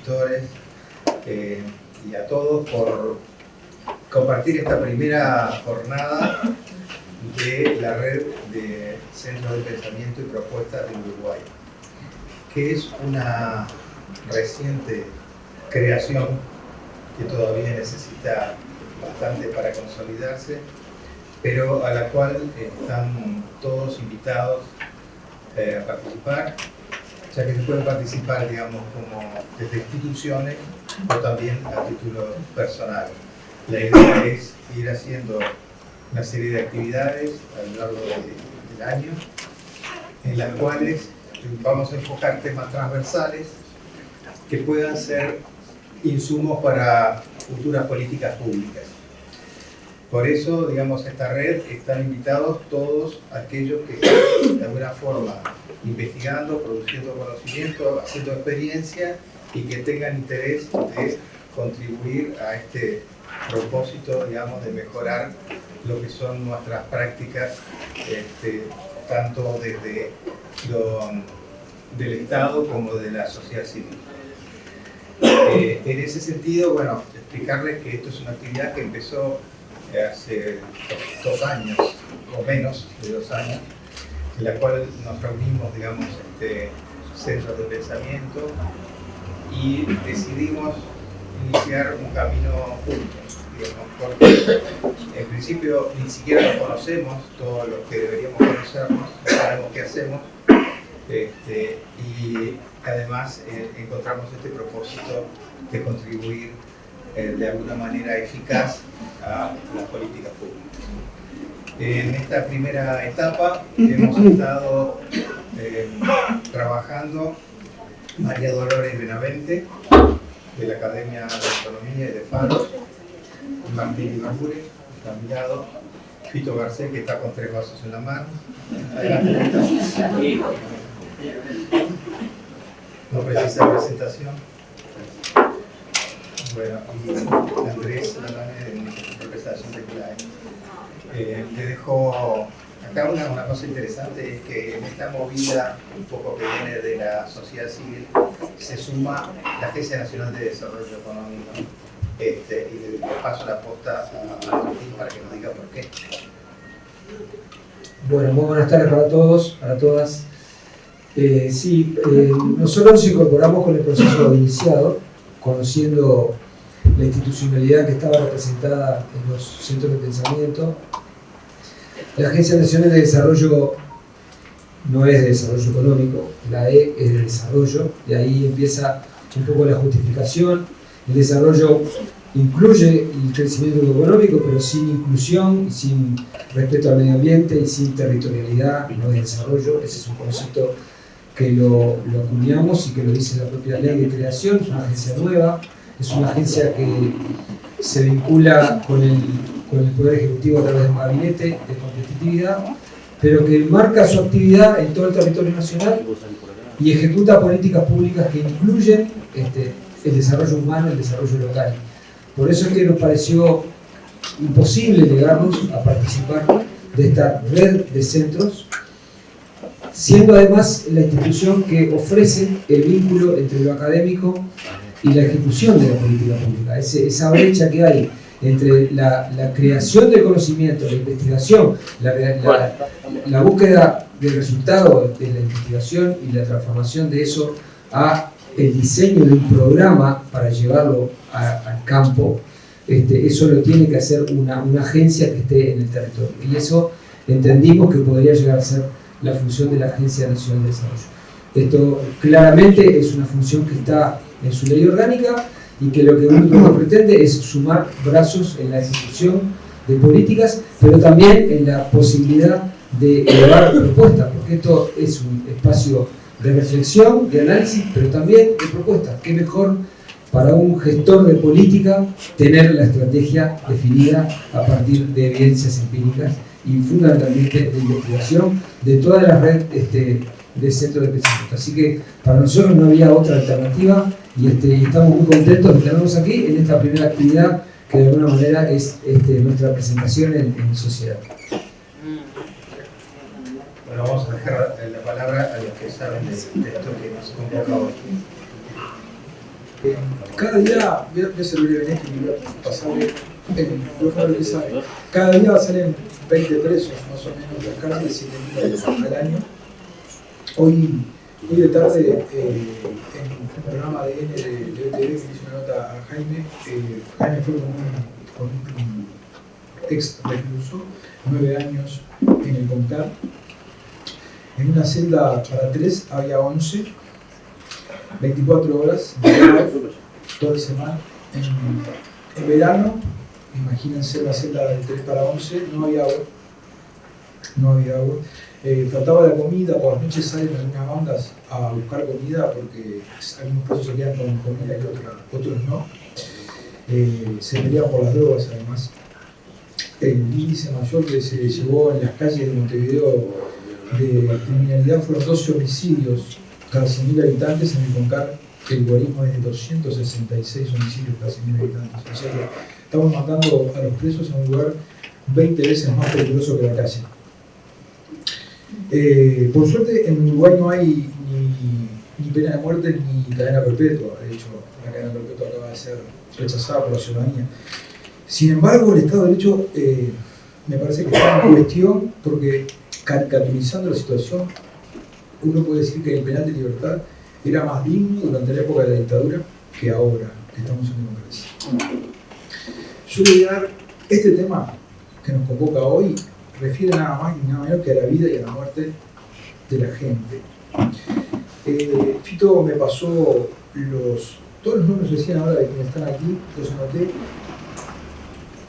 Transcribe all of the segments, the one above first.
expositores y a todos por compartir esta primera jornada de la red de centros de pensamiento y propuestas de Uruguay, que es una reciente creación que todavía necesita bastante para consolidarse, pero a la cual están todos invitados a participar, ya que se pueden participar, digamos, como desde instituciones o también a título personal. La idea es ir haciendo una serie de actividades a lo largo del año, en las cuales vamos a enfocar temas transversales que puedan ser insumos para futuras políticas públicas. Por eso, digamos, esta red están invitados todos aquellos que están de alguna forma investigando, produciendo conocimiento, haciendo experiencia y que tengan interés de contribuir a este propósito, digamos, de mejorar lo que son nuestras prácticas, tanto desde del Estado como de la sociedad civil. En ese sentido, bueno, explicarles que esto es una actividad que empezó hace 2 años, o menos de 2 años, en la cual nos reunimos, digamos, centros de pensamiento y decidimos iniciar un camino juntos, digamos, porque en principio ni siquiera nos conocemos, todos los que deberíamos conocernos, no sabemos qué hacemos, y además encontramos este propósito de contribuir de alguna manera eficaz a las políticas públicas. En esta primera etapa hemos estado trabajando María Dolores Benavente, de la Academia de Economía y de Faro, Martín Ibarbure, está a mi lado, Fito Garcés, que está con 3 vasos en la mano. Adelante. No precisa presentación. Bueno, y Andrés Lalane, de representación de CLAE. Le dejo acá una cosa interesante, es que en esta movida un poco que viene de la sociedad civil se suma la Agencia Nacional de Desarrollo Económico, y le paso la posta a Martín para que nos diga por qué. Bueno, muy buenas tardes para todos, para todas. Nosotros nos incorporamos con el proceso iniciado, conociendo la institucionalidad que estaba representada en los centros de pensamiento. La Agencia Nacional de Desarrollo no es de desarrollo económico, la E es de desarrollo, de ahí empieza un poco la justificación. El desarrollo incluye el crecimiento económico, pero sin inclusión, sin respeto al medio ambiente y sin territorialidad no es desarrollo. Ese es un concepto que lo acuñamos y que lo dice la propia ley de creación. Es una agencia nueva, es una agencia que se vincula con el Poder Ejecutivo a través de un gabinete de competitividad, pero que marca su actividad en todo el territorio nacional y ejecuta políticas públicas que incluyen el desarrollo humano, el desarrollo local. Por eso es que nos pareció imposible negarnos a participar de esta red de centros, siendo además la institución que ofrece el vínculo entre lo académico y la ejecución de la política pública. Esa brecha que hay entre la creación del conocimiento, la investigación, la búsqueda del resultado de la investigación y la transformación de eso a el diseño de un programa para llevarlo al campo, eso lo tiene que hacer una agencia que esté en el territorio. Y eso entendimos que podría llegar a ser la función de la Agencia Nacional de Desarrollo. Esto claramente es una función que está en su ley orgánica y que lo que único que pretende es sumar brazos en la ejecución de políticas, pero también en la posibilidad de elevar propuestas, porque esto es un espacio de reflexión, de análisis, pero también de propuestas. ¿Qué mejor para un gestor de política tener la estrategia definida a partir de evidencias empíricas y fundamentalmente de investigación de toda la red de centros de pensamiento? Así que para nosotros no había otra alternativa y estamos muy contentos de tenernos aquí en esta primera actividad que de alguna manera es nuestra presentación en sociedad. Bueno, vamos a dejar la palabra a los que saben de esto que nos convoca hoy. Cada día, voy a servir en esto y voy a pasarle el micrófono que sabe. Cada día salen 20 presos más o menos de las cárceles, 7.000 al año. Hoy de tarde, en un programa de ADN de BTV, que hice una nota a Jaime. Jaime fue con un ex recluso, 9 años en el CONCAR. En una celda para 3 había 11, 24 horas, toda la semana. En verano, imagínense la celda de 3 para 11, no había agua. No había agua. Faltaba la comida, por las noches salen algunas bandas a buscar comida porque algunos presos se quedan con comida y otros no. Se pelean por las drogas además. El índice mayor que se llevó en las calles de Montevideo de criminalidad fueron 12 homicidios cada 100.000 habitantes. En el CONCAR el guarismo es de 266 homicidios cada 100.000 habitantes. O sea que estamos mandando a los presos a un lugar 20 veces más peligroso que la calle. Por suerte en Uruguay no hay ni pena de muerte ni cadena perpetua. De hecho, la cadena perpetua acaba de ser rechazada por la ciudadanía. Sin embargo, el Estado de Derecho me parece que está en cuestión porque, caricaturizando la situación, uno puede decir que el penal de libertad era más digno durante la época de la dictadura que ahora que estamos en democracia. Yo voy a dar este tema que nos convoca hoy, refiere nada más y nada menos que a la vida y a la muerte de la gente. Fito me pasó todos los nombres recién ahora de quienes están aquí, los anoté.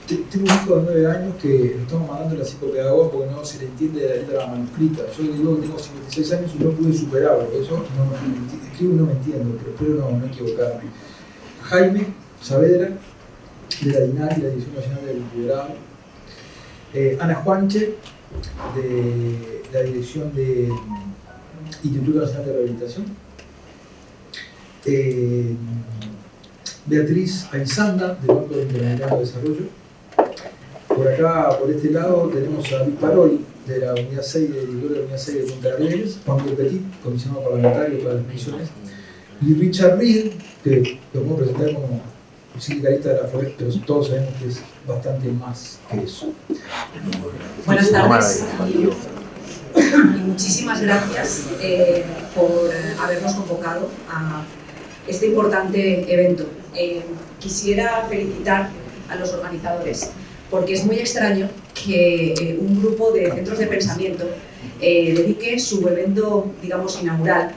Tengo un hijo de 9 años que lo estamos mandando a la psicopedagoga porque no se le entiende la letra manuscrita. Yo le digo que tengo 56 años y no pude superarlo, eso escribo y no me entiendo, pero espero no equivocarme. Jaime Saavedra, de la DINAR, la Dirección Nacional del Liderado. Ana Juanche, de la Dirección del Instituto Nacional de Rehabilitación. Beatriz Aizanda, del Banco Interamericano de Desarrollo. Por acá, por este lado, tenemos a Luis Paroli, de la Unidad 6 de la Unidad 6 de Punta Arenas, Juan Petit, comisionado parlamentario para las misiones, y Richard Reed, que lo puedo presentar como sindicalista de la FORES, pero todos sabemos que es bastante más que eso. Buenas tardes y muchísimas gracias por habernos convocado a este importante evento. Quisiera felicitar a los organizadores porque es muy extraño que un grupo de centros de pensamiento dedique su evento, digamos, inaugural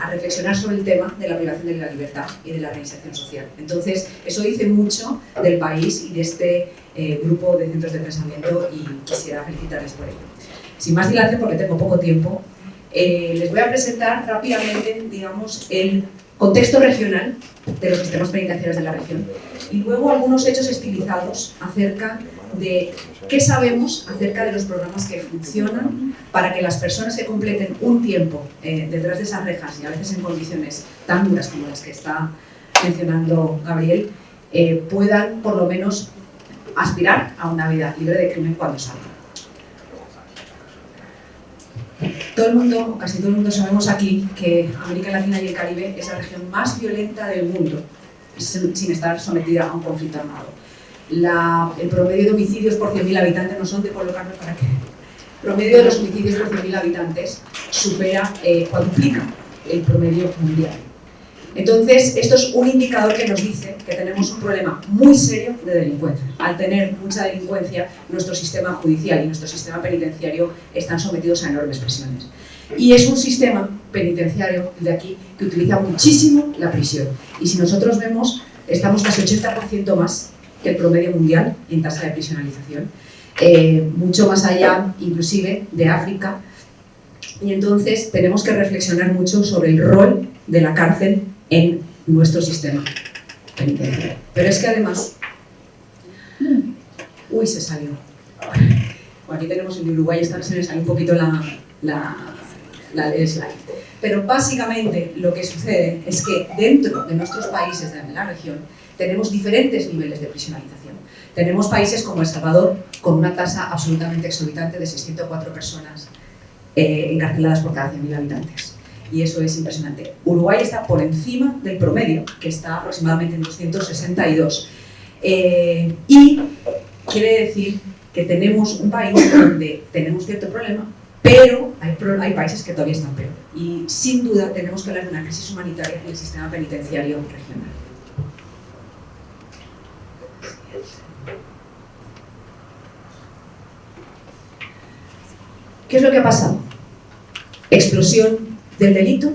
a reflexionar sobre el tema de la privación de la libertad y de la reinserción social. Entonces, eso dice mucho del país y de este grupo de centros de pensamiento y quisiera felicitarles por ello. Sin más dilación, porque tengo poco tiempo, les voy a presentar rápidamente, digamos, el contexto regional de los sistemas penitenciarios de la región y luego algunos hechos estilizados acerca de qué sabemos acerca de los programas que funcionan para que las personas que completen un tiempo detrás de esas rejas y a veces en condiciones tan duras como las que está mencionando Gabriel puedan por lo menos aspirar a una vida libre de crimen cuando salgan. Todo el mundo, o casi todo el mundo sabemos aquí que América Latina y el Caribe es la región más violenta del mundo sin estar sometida a un conflicto armado. El promedio de homicidios por 100.000 habitantes, no son de colocarme para que... El promedio de los homicidios por 100.000 habitantes supera, cuadruplica el promedio mundial. Entonces, esto es un indicador que nos dice que tenemos un problema muy serio de delincuencia. Al tener mucha delincuencia, nuestro sistema judicial y nuestro sistema penitenciario están sometidos a enormes presiones. Y es un sistema penitenciario, de aquí, que utiliza muchísimo la prisión. Y si nosotros vemos, estamos casi 80% más que el promedio mundial en tasa de prisionalización. Mucho más allá, inclusive, de África. Y entonces tenemos que reflexionar mucho sobre el rol de la cárcel en nuestro sistema penitenciario. Pero es que además... Uy, se salió. Bueno, aquí tenemos en Uruguay, esta se me salió un poquito el slide. Pero básicamente lo que sucede es que dentro de nuestros países de la región tenemos diferentes niveles de prisionalización. Tenemos países como El Salvador con una tasa absolutamente exorbitante de 604 personas encarceladas por cada 100.000 habitantes. y eso es impresionante. Uruguay está por encima del promedio, que está aproximadamente en 262. Y quiere decir que tenemos un país donde tenemos cierto problema, pero hay países que todavía están peor. Y sin duda tenemos que hablar de una crisis humanitaria en el sistema penitenciario regional. ¿Qué es lo que ha pasado? Explosión del delito,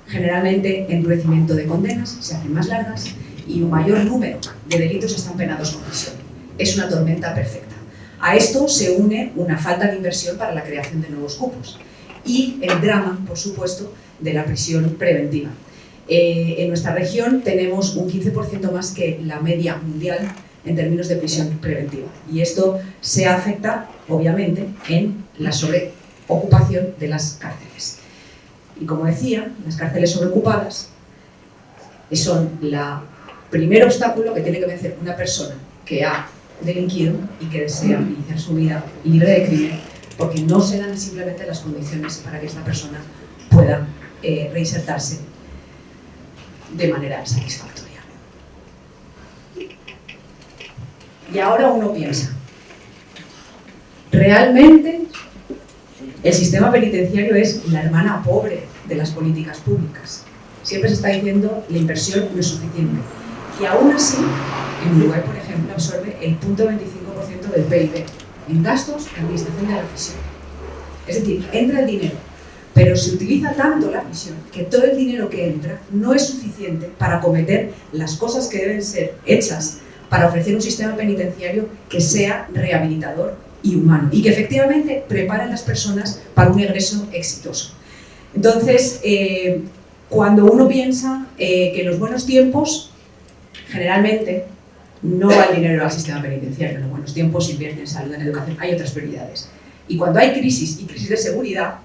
generalmente endurecimiento de condenas, se hacen más largas y un mayor número de delitos están penados con prisión. Es una tormenta perfecta. A esto se une una falta de inversión para la creación de nuevos cupos y el drama, por supuesto, de la prisión preventiva. En nuestra región tenemos un 15% más que la media mundial en términos de prisión preventiva y esto se afecta, obviamente, en la sobreocupación de las cárceles. Y como decía, las cárceles sobreocupadas son el primer obstáculo que tiene que vencer una persona que ha delinquido y que desea iniciar su vida libre de crimen, porque no se dan simplemente las condiciones para que esta persona pueda reinsertarse de manera satisfactoria. Y ahora uno piensa, ¿realmente el sistema penitenciario es la hermana pobre de las políticas públicas? Siempre se está diciendo la inversión no es suficiente. Y aún así, en Uruguay, por ejemplo, absorbe el 0.25% del PIB en gastos de administración de la prisión. Es decir, entra el dinero, pero se utiliza tanto la prisión que todo el dinero que entra no es suficiente para acometer las cosas que deben ser hechas para ofrecer un sistema penitenciario que sea rehabilitador y humano y que efectivamente prepare a las personas para un egreso exitoso. Entonces, cuando uno piensa que en los buenos tiempos, generalmente no va el dinero al sistema penitenciario, en los buenos tiempos se invierte en salud, en educación, hay otras prioridades. Y cuando hay crisis y crisis de seguridad,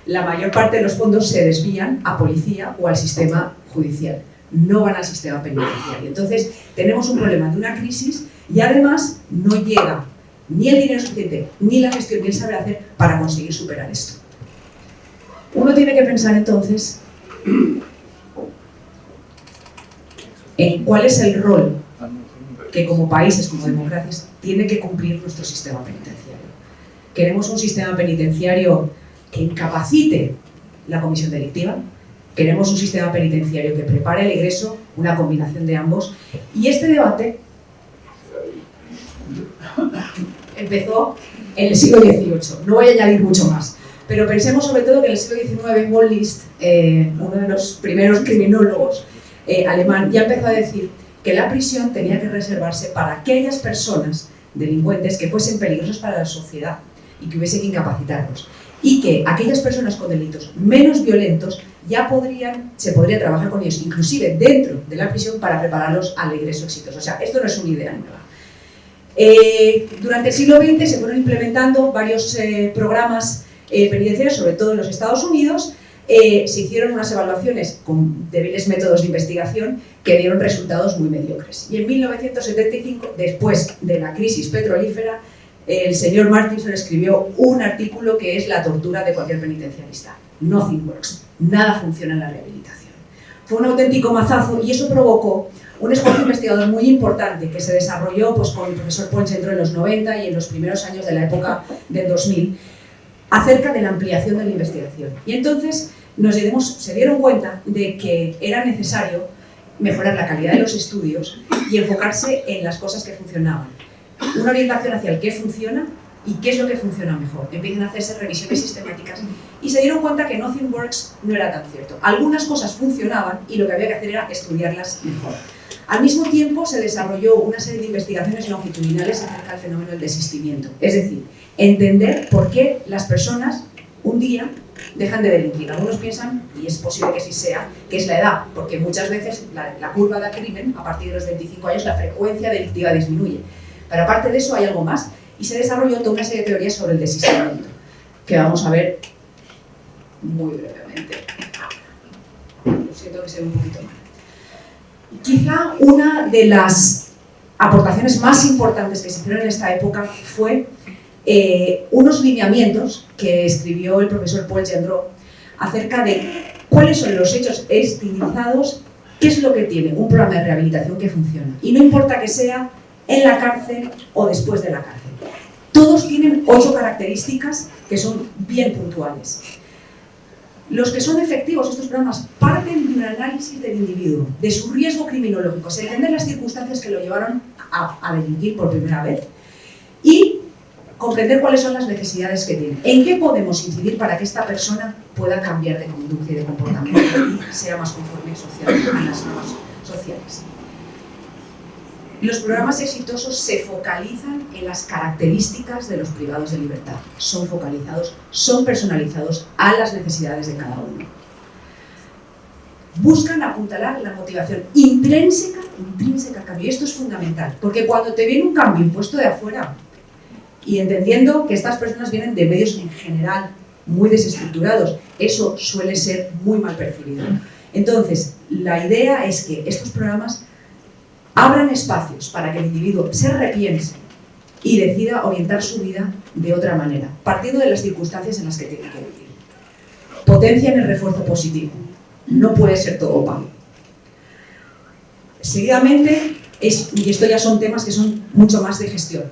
la mayor parte de los fondos se desvían a policía o al sistema judicial, no van al sistema penitenciario. Entonces, tenemos un problema de una crisis y además no llega ni el dinero suficiente, ni la gestión, ni el saber hacer para conseguir superar esto. Uno tiene que pensar entonces en cuál es el rol que como países, como democracias, tiene que cumplir nuestro sistema penitenciario. Queremos un sistema penitenciario que incapacite la comisión delictiva, queremos un sistema penitenciario que prepare el egreso, una combinación de ambos, y este debate empezó en el siglo XVIII, no voy a añadir mucho más, pero pensemos sobre todo que en el siglo XIX Paul List, uno de los primeros criminólogos alemán, ya empezó a decir que la prisión tenía que reservarse para aquellas personas delincuentes que fuesen peligrosos para la sociedad y que hubiese que incapacitarlos, y que aquellas personas con delitos menos violentos ya se podría trabajar con ellos, inclusive dentro de la prisión, para prepararlos al egreso exitoso. O sea, esto no es una idea nueva. Durante el siglo XX se fueron implementando varios programas penitenciarios, sobre todo en los Estados Unidos. Se hicieron unas evaluaciones con débiles métodos de investigación que dieron resultados muy mediocres. Y en 1975, después de la crisis petrolífera, el señor Martinson escribió un artículo que es la tortura de cualquier penitenciarista. Nothing works. Nada funciona en la rehabilitación. Fue un auténtico mazazo y eso provocó un esfuerzo investigador muy importante que se desarrolló pues, con el profesor Paul Gendreau en los 90 y en los primeros años de la época del 2000 acerca de la ampliación de la investigación. Y entonces se dieron cuenta de que era necesario mejorar la calidad de los estudios y enfocarse en las cosas que funcionaban. Una orientación hacia el qué funciona y qué es lo que funciona mejor. Empiezan a hacerse revisiones sistemáticas y se dieron cuenta que nothing works no era tan cierto. Algunas cosas funcionaban y lo que había que hacer era estudiarlas mejor. Al mismo tiempo se desarrolló una serie de investigaciones longitudinales acerca del fenómeno del desistimiento. Es decir, entender por qué las personas un día dejan de delinquir. Algunos piensan, y es posible que sí sea, que es la edad, porque muchas veces la curva del crimen, a partir de los 25 años, la frecuencia delictiva disminuye. Pero aparte de eso hay algo más, y se desarrolló toda una serie de teorías sobre el desistimiento, que vamos a ver muy brevemente. Lo siento que sea un poquito mal. Quizá una de las aportaciones más importantes que se hicieron en esta época fue unos lineamientos que escribió el profesor Paul Gendreau acerca de cuáles son los hechos estilizados, qué es lo que tiene un programa de rehabilitación que funciona. Y no importa que sea en la cárcel o después de la cárcel. Todos tienen 8 características que son bien puntuales. Los que son efectivos, estos programas, parten de un análisis del individuo, de su riesgo criminológico, se entienden las circunstancias que lo llevaron a delinquir por primera vez y comprender cuáles son las necesidades que tiene. ¿En qué podemos incidir para que esta persona pueda cambiar de conducta y de comportamiento y sea más conforme a las normas sociales? Los programas exitosos se focalizan en las características de los privados de libertad. Son focalizados, son personalizados a las necesidades de cada uno. Buscan apuntalar la motivación intrínseca al cambio. Y esto es fundamental, porque cuando te viene un cambio impuesto de afuera, y entendiendo que estas personas vienen de medios en general muy desestructurados, eso suele ser muy mal percibido. Entonces, la idea es que estos programas abran espacios para que el individuo se repiense y decida orientar su vida de otra manera, partiendo de las circunstancias en las que tiene que vivir. Potencian el refuerzo positivo. No puede ser todo opaco. Seguidamente, y esto ya son temas que son mucho más de gestión,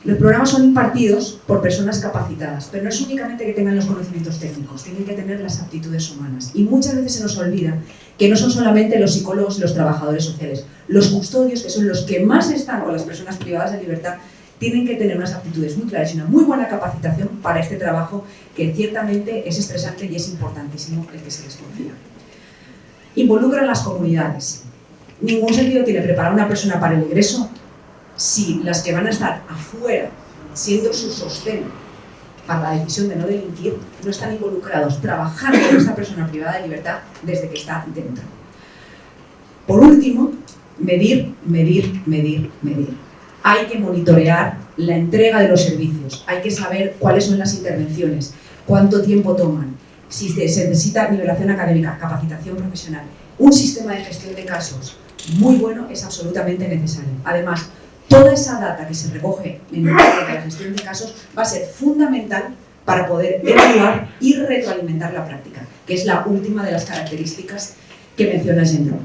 los programas son impartidos por personas capacitadas, pero no es únicamente que tengan los conocimientos técnicos, tienen que tener las aptitudes humanas. Y muchas veces se nos olvida que no son solamente los psicólogos y los trabajadores sociales. Los custodios, que son los que más están, o las personas privadas de libertad, tienen que tener unas aptitudes muy claras y una muy buena capacitación para este trabajo que ciertamente es estresante y es importantísimo el que se les confía. Involucran las comunidades. Ningún sentido tiene preparar a una persona para el ingreso si las que van a estar afuera, siendo su sostén para la decisión de no delinquir, no están involucrados, trabajando con esta persona privada de libertad desde que está dentro. Por último, medir. Hay que monitorear la entrega de los servicios, hay que saber cuáles son las intervenciones, cuánto tiempo toman, si se necesita nivelación académica, capacitación profesional. Un sistema de gestión de casos muy bueno es absolutamente necesario. Además, toda esa data que se recoge en la gestión de casos va a ser fundamental para poder evaluar y retroalimentar la práctica, que es la última de las características que menciona Gendron.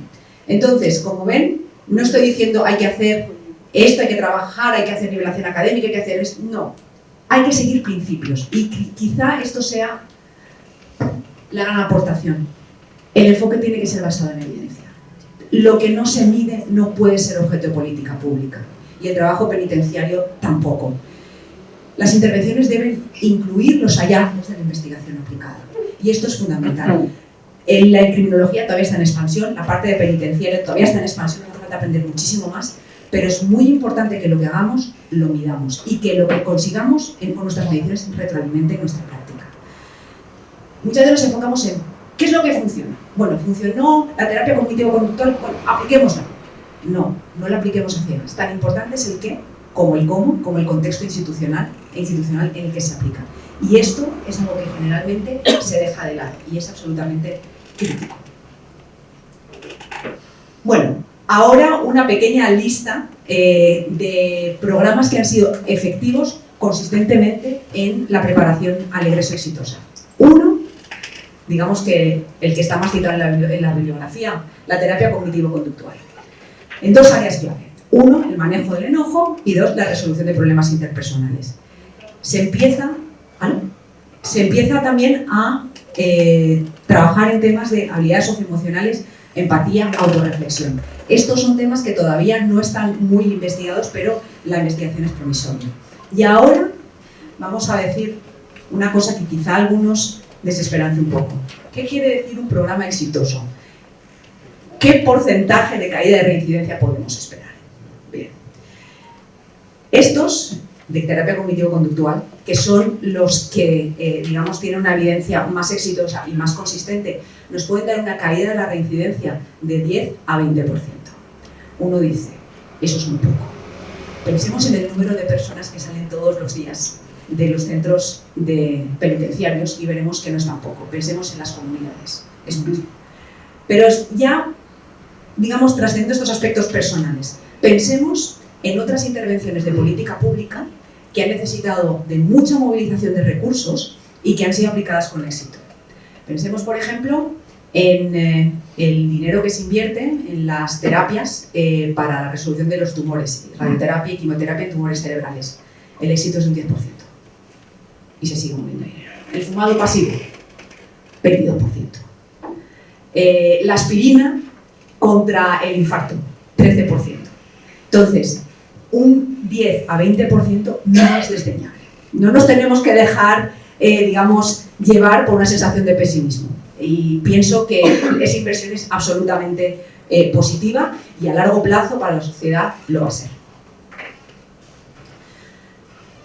Entonces, como ven, no estoy diciendo hay que hacer esto, hay que trabajar, hay que hacer nivelación académica, hay que hacer esto. No, hay que seguir principios y quizá esto sea la gran aportación. El enfoque tiene que ser basado en evidencia. Lo que no se mide no puede ser objeto de política pública. Y el trabajo penitenciario tampoco. Las intervenciones deben incluir los hallazgos de la investigación aplicada. Y esto es fundamental. La criminología todavía está en expansión, la parte de penitenciario todavía está en expansión, hace falta aprender muchísimo más, pero es muy importante que lo que hagamos lo midamos y que lo que consigamos con nuestras mediciones retroalimente nuestra práctica. Muchas veces nos enfocamos en ¿qué es lo que funciona? Bueno, funcionó la terapia cognitivo-conductual, bueno, apliquémosla. No la apliquemos a ciegas. Tan importante es el qué, como el cómo, como el contexto institucional en el que se aplica. Y esto es algo que generalmente se deja de lado y es absolutamente crítico. Bueno, ahora una pequeña lista de programas que han sido efectivos consistentemente en la preparación al egreso exitosa. Uno, digamos que el que está más citado en la bibliografía, la terapia cognitivo-conductual. En 2 áreas clave. 1, el manejo del enojo y 2, la resolución de problemas interpersonales. Se empieza también a trabajar en temas de habilidades socioemocionales, empatía, autorreflexión. Estos son temas que todavía no están muy investigados, pero la investigación es promisoria. Y ahora vamos a decir una cosa que quizá a algunos desesperance un poco. ¿Qué quiere decir un programa exitoso? ¿Qué porcentaje de caída de reincidencia podemos esperar? Bien. Estos de terapia cognitivo-conductual, que son los que, digamos, tienen una evidencia más exitosa y más consistente, nos pueden dar una caída de la reincidencia de 10 a 20%. Uno dice, eso es muy poco. Pensemos en el número de personas que salen todos los días de los centros penitenciarios y veremos que no es tan poco. Pensemos en las comunidades. Es mucho. Pero ya, digamos, trascendiendo estos aspectos personales, pensemos en otras intervenciones de política pública que han necesitado de mucha movilización de recursos y que han sido aplicadas con éxito. Pensemos, por ejemplo, en el dinero que se invierte en las terapias para la resolución de los tumores, radioterapia y quimioterapia en tumores cerebrales. El éxito es de un 10%. Y se sigue moviendo dinero. El fumado pasivo, 22%. La aspirina contra el infarto, 13%. Entonces, un 10 a 20% no es desdeñable. No nos tenemos que dejar, digamos, llevar por una sensación de pesimismo. Y pienso que esa inversión es absolutamente positiva y a largo plazo para la sociedad lo va a ser.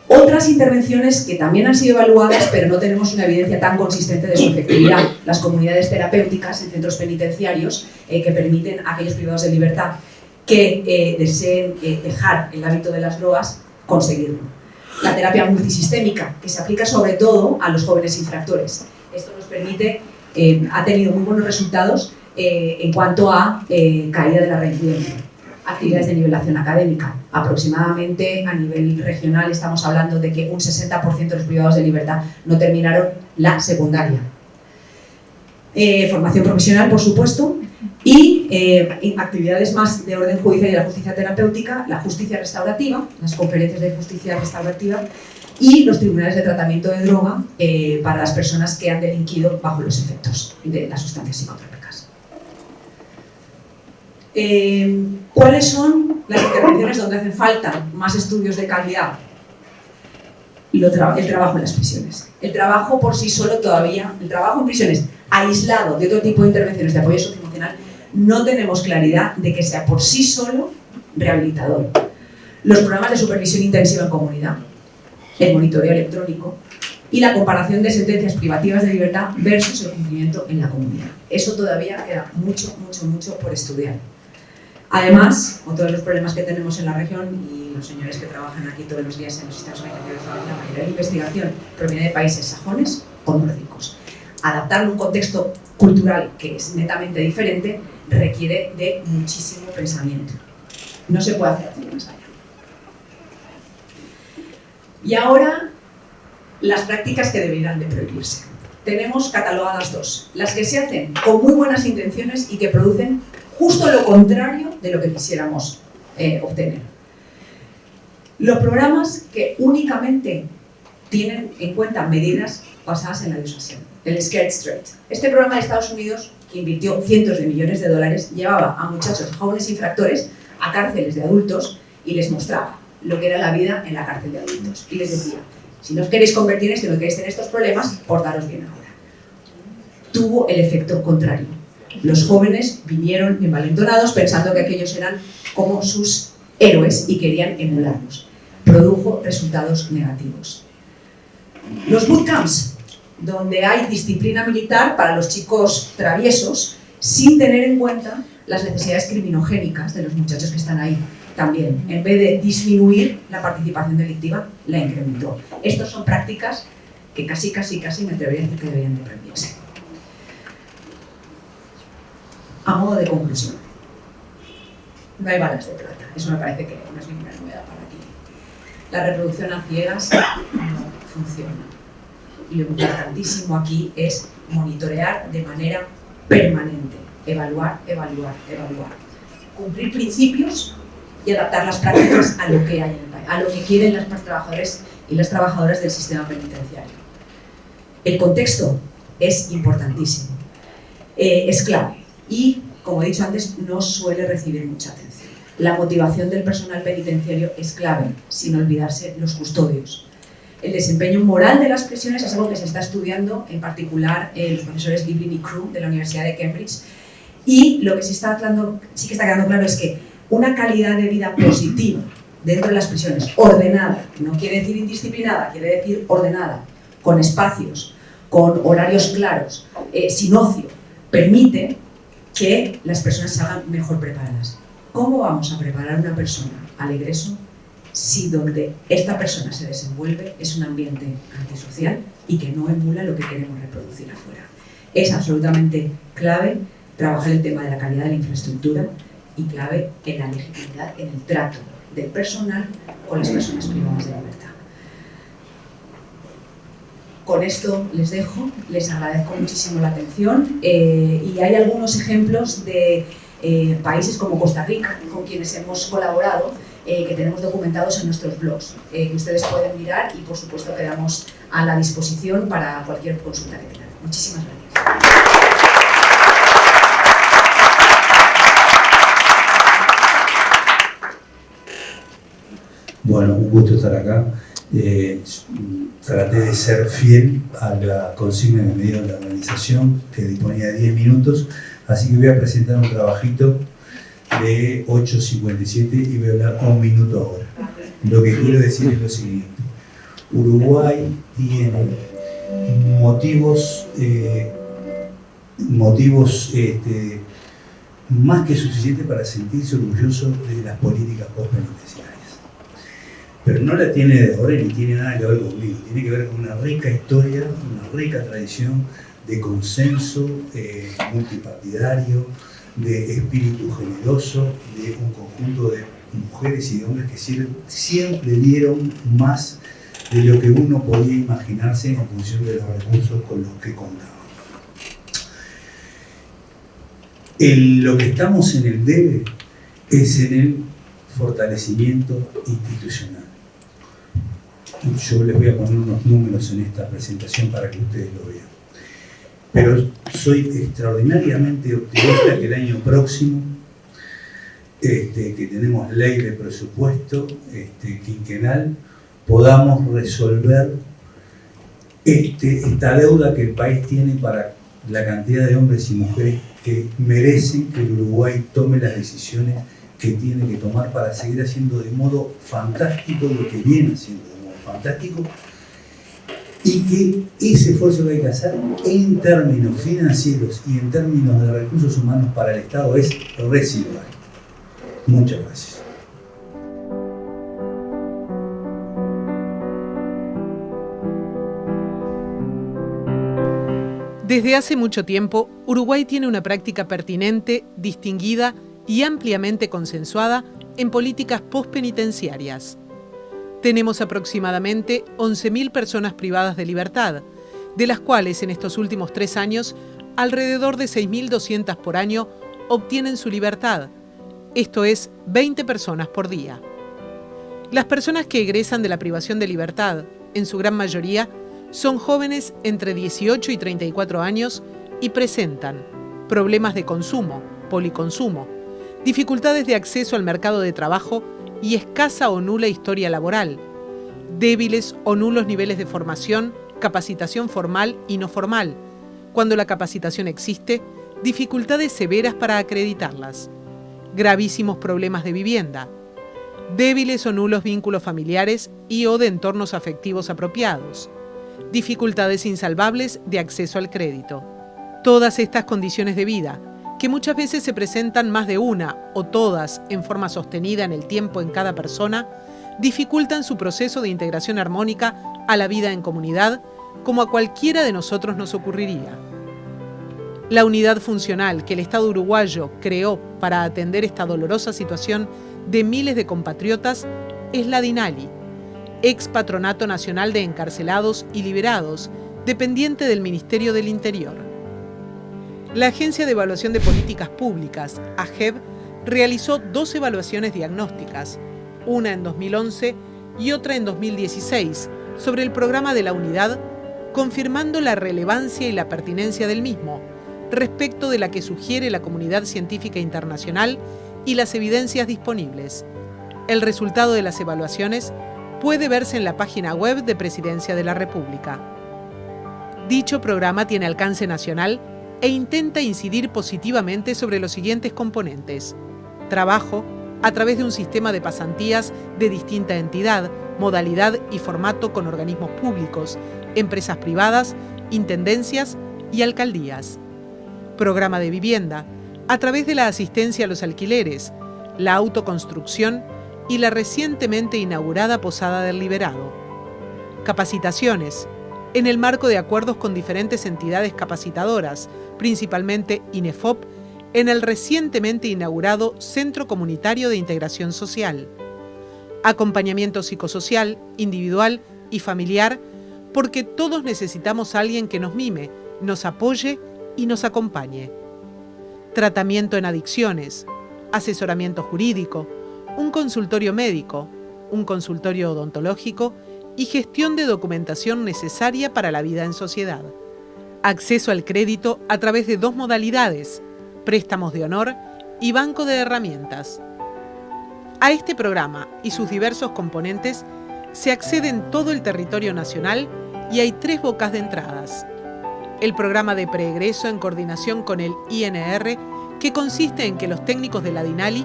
Otras intervenciones que también han sido evaluadas, pero no tenemos una evidencia tan consistente de su efectividad. Las comunidades terapéuticas en centros penitenciarios que permiten a aquellos privados de libertad que deseen dejar el hábito de las drogas, conseguirlo. La terapia multisistémica, que se aplica sobre todo a los jóvenes infractores. Esto nos permite, ha tenido muy buenos resultados en cuanto a caída de la reincidencia. Actividades de nivelación académica. Aproximadamente a nivel regional estamos hablando de que un 60% de los privados de libertad no terminaron la secundaria. Formación profesional, por supuesto, y actividades más de orden judicial y de la justicia terapéutica, la justicia restaurativa, las conferencias de justicia restaurativa y los tribunales de tratamiento de droga para las personas que han delinquido bajo los efectos de las sustancias psicotrópicas. ¿Cuáles son las intervenciones donde hacen falta más estudios de calidad? El trabajo en las prisiones. El trabajo por sí solo todavía, el trabajo en prisiones aislado de otro tipo de intervenciones de apoyo socioemocional, no tenemos claridad de que sea por sí solo rehabilitador. Los programas de supervisión intensiva en comunidad, el monitoreo electrónico y la comparación de sentencias privativas de libertad versus el cumplimiento en la comunidad. Eso todavía queda mucho por estudiar. Además, otro de los problemas que tenemos en la región, y los señores que trabajan aquí todos los días en los sistemas penitenciarios, la mayoría de la investigación proviene de países sajones o nórdicos. Adaptarlo a un contexto cultural que es netamente diferente requiere de muchísimo pensamiento. No se puede hacer así más allá. Y ahora, las prácticas que deberían de prohibirse. Tenemos catalogadas dos. Las que se hacen con muy buenas intenciones y que producen justo lo contrario de lo que quisiéramos obtener. Los programas que únicamente tienen en cuenta medidas basadas en la disuasión. El Scared Straight. Este programa de Estados Unidos, que invirtió cientos de millones de dólares, llevaba a muchachos jóvenes infractores a cárceles de adultos y les mostraba lo que era la vida en la cárcel de adultos. Y les decía, si no os queréis convertir en esto, no queréis tener estos problemas, portaros bien ahora. Tuvo el efecto contrario. Los jóvenes vinieron envalentonados pensando que aquellos eran como sus héroes y querían emularlos. Produjo resultados negativos. Los bootcamps, donde hay disciplina militar para los chicos traviesos, sin tener en cuenta las necesidades criminogénicas de los muchachos que están ahí. También, en vez de disminuir la participación delictiva, la incrementó. Estas son prácticas que casi me atrevería a decir que deberían de prohibirse. A modo de conclusión, no hay balas de plata. Eso me parece que no es ninguna novedad para ti. La reproducción a ciegas no funciona. Y lo importantísimo aquí es monitorear de manera permanente. Evaluar. Cumplir principios y adaptar las prácticas a lo que hay en el país, a lo que quieren los trabajadores y las trabajadoras del sistema penitenciario. El contexto es importantísimo, es clave y, como he dicho antes, no suele recibir mucha atención. La motivación del personal penitenciario es clave, sin olvidarse los custodios. El desempeño moral de las prisiones es algo que se está estudiando, en particular los profesores Giblin y Crew de la Universidad de Cambridge, y lo que sí que está quedando claro es que una calidad de vida positiva dentro de las prisiones, ordenada, no quiere decir indisciplinada, quiere decir ordenada, con espacios, con horarios claros, sin ocio, permite que las personas se hagan mejor preparadas. ¿Cómo vamos a preparar a una persona al egreso si donde esta persona se desenvuelve es un ambiente antisocial y que no emula lo que queremos reproducir afuera? Es absolutamente clave trabajar el tema de la calidad de la infraestructura y clave en la legitimidad, en el trato del personal con las personas privadas de libertad. Con esto les dejo, les agradezco muchísimo la atención y hay algunos ejemplos de países como Costa Rica, con quienes hemos colaborado, que tenemos documentados en nuestros blogs, que ustedes pueden mirar y por supuesto quedamos a la disposición para cualquier consulta que tengan. Muchísimas gracias. Bueno, un gusto estar acá. Traté de ser fiel a la consigna que me dio la organización, que disponía de 10 minutos, así que voy a presentar un trabajito de 8:57 y voy a hablar 1 minuto ahora. Lo que quiero decir es lo siguiente: Uruguay tiene motivos más que suficientes para sentirse orgulloso de las políticas postpenitenciarias. Pero no la tiene de ahora ni tiene nada que ver conmigo, tiene que ver con una rica historia, una rica tradición de consenso multipartidario, de espíritu generoso, de un conjunto de mujeres y de hombres que siempre dieron más de lo que uno podía imaginarse en función de los recursos con los que contaban. Lo que estamos en el debe es en el fortalecimiento institucional. Yo les voy a poner unos números en esta presentación para que ustedes lo vean. Pero soy extraordinariamente optimista que el año próximo, que tenemos ley de presupuesto quinquenal, podamos resolver esta deuda que el país tiene para la cantidad de hombres y mujeres que merecen que el Uruguay tome las decisiones que tiene que tomar para seguir haciendo de modo fantástico lo que viene haciendo de modo fantástico, y que ese esfuerzo que hay que hacer en términos financieros y en términos de recursos humanos para el Estado es residual. Muchas gracias. Desde hace mucho tiempo, Uruguay tiene una práctica pertinente, distinguida y ampliamente consensuada en políticas postpenitenciarias. Tenemos aproximadamente 11.000 personas privadas de libertad, de las cuales en estos últimos 3 años, alrededor de 6.200 por año obtienen su libertad, esto es 20 personas por día. Las personas que egresan de la privación de libertad, en su gran mayoría, son jóvenes entre 18 y 34 años y presentan problemas de consumo, policonsumo, dificultades de acceso al mercado de trabajo y escasa o nula historia laboral, débiles o nulos niveles de formación, capacitación formal y no formal, cuando la capacitación existe, dificultades severas para acreditarlas, gravísimos problemas de vivienda, débiles o nulos vínculos familiares y o de entornos afectivos apropiados, dificultades insalvables de acceso al crédito. Todas estas condiciones de vida, que muchas veces se presentan más de una o todas en forma sostenida en el tiempo en cada persona, dificultan su proceso de integración armónica a la vida en comunidad, como a cualquiera de nosotros nos ocurriría. La unidad funcional que el Estado uruguayo creó para atender esta dolorosa situación de miles de compatriotas es la DINALI, ex Patronato Nacional de Encarcelados y Liberados, dependiente del Ministerio del Interior. La Agencia de Evaluación de Políticas Públicas, AGEP, realizó 2 evaluaciones diagnósticas, una en 2011 y otra en 2016, sobre el programa de la unidad, confirmando la relevancia y la pertinencia del mismo, respecto de la que sugiere la comunidad científica internacional y las evidencias disponibles. El resultado de las evaluaciones puede verse en la página web de Presidencia de la República. Dicho programa tiene alcance nacional e intenta incidir positivamente sobre los siguientes componentes: trabajo, a través de un sistema de pasantías de distinta entidad, modalidad y formato con organismos públicos, empresas privadas, intendencias y alcaldías. Programa de vivienda, a través de la asistencia a los alquileres, la autoconstrucción y la recientemente inaugurada Posada del Liberado. Capacitaciones, en el marco de acuerdos con diferentes entidades capacitadoras, principalmente INEFOP, en el recientemente inaugurado Centro Comunitario de Integración Social. Acompañamiento psicosocial, individual y familiar porque todos necesitamos a alguien que nos mime, nos apoye y nos acompañe. Tratamiento en adicciones, asesoramiento jurídico, un consultorio médico, un consultorio odontológico y gestión de documentación necesaria para la vida en sociedad. Acceso al crédito a través de 2 modalidades, préstamos de honor y banco de herramientas. A este programa y sus diversos componentes se accede en todo el territorio nacional y hay 3 bocas de entradas. El programa de preegreso en coordinación con el INR, que consiste en que los técnicos de la DINALI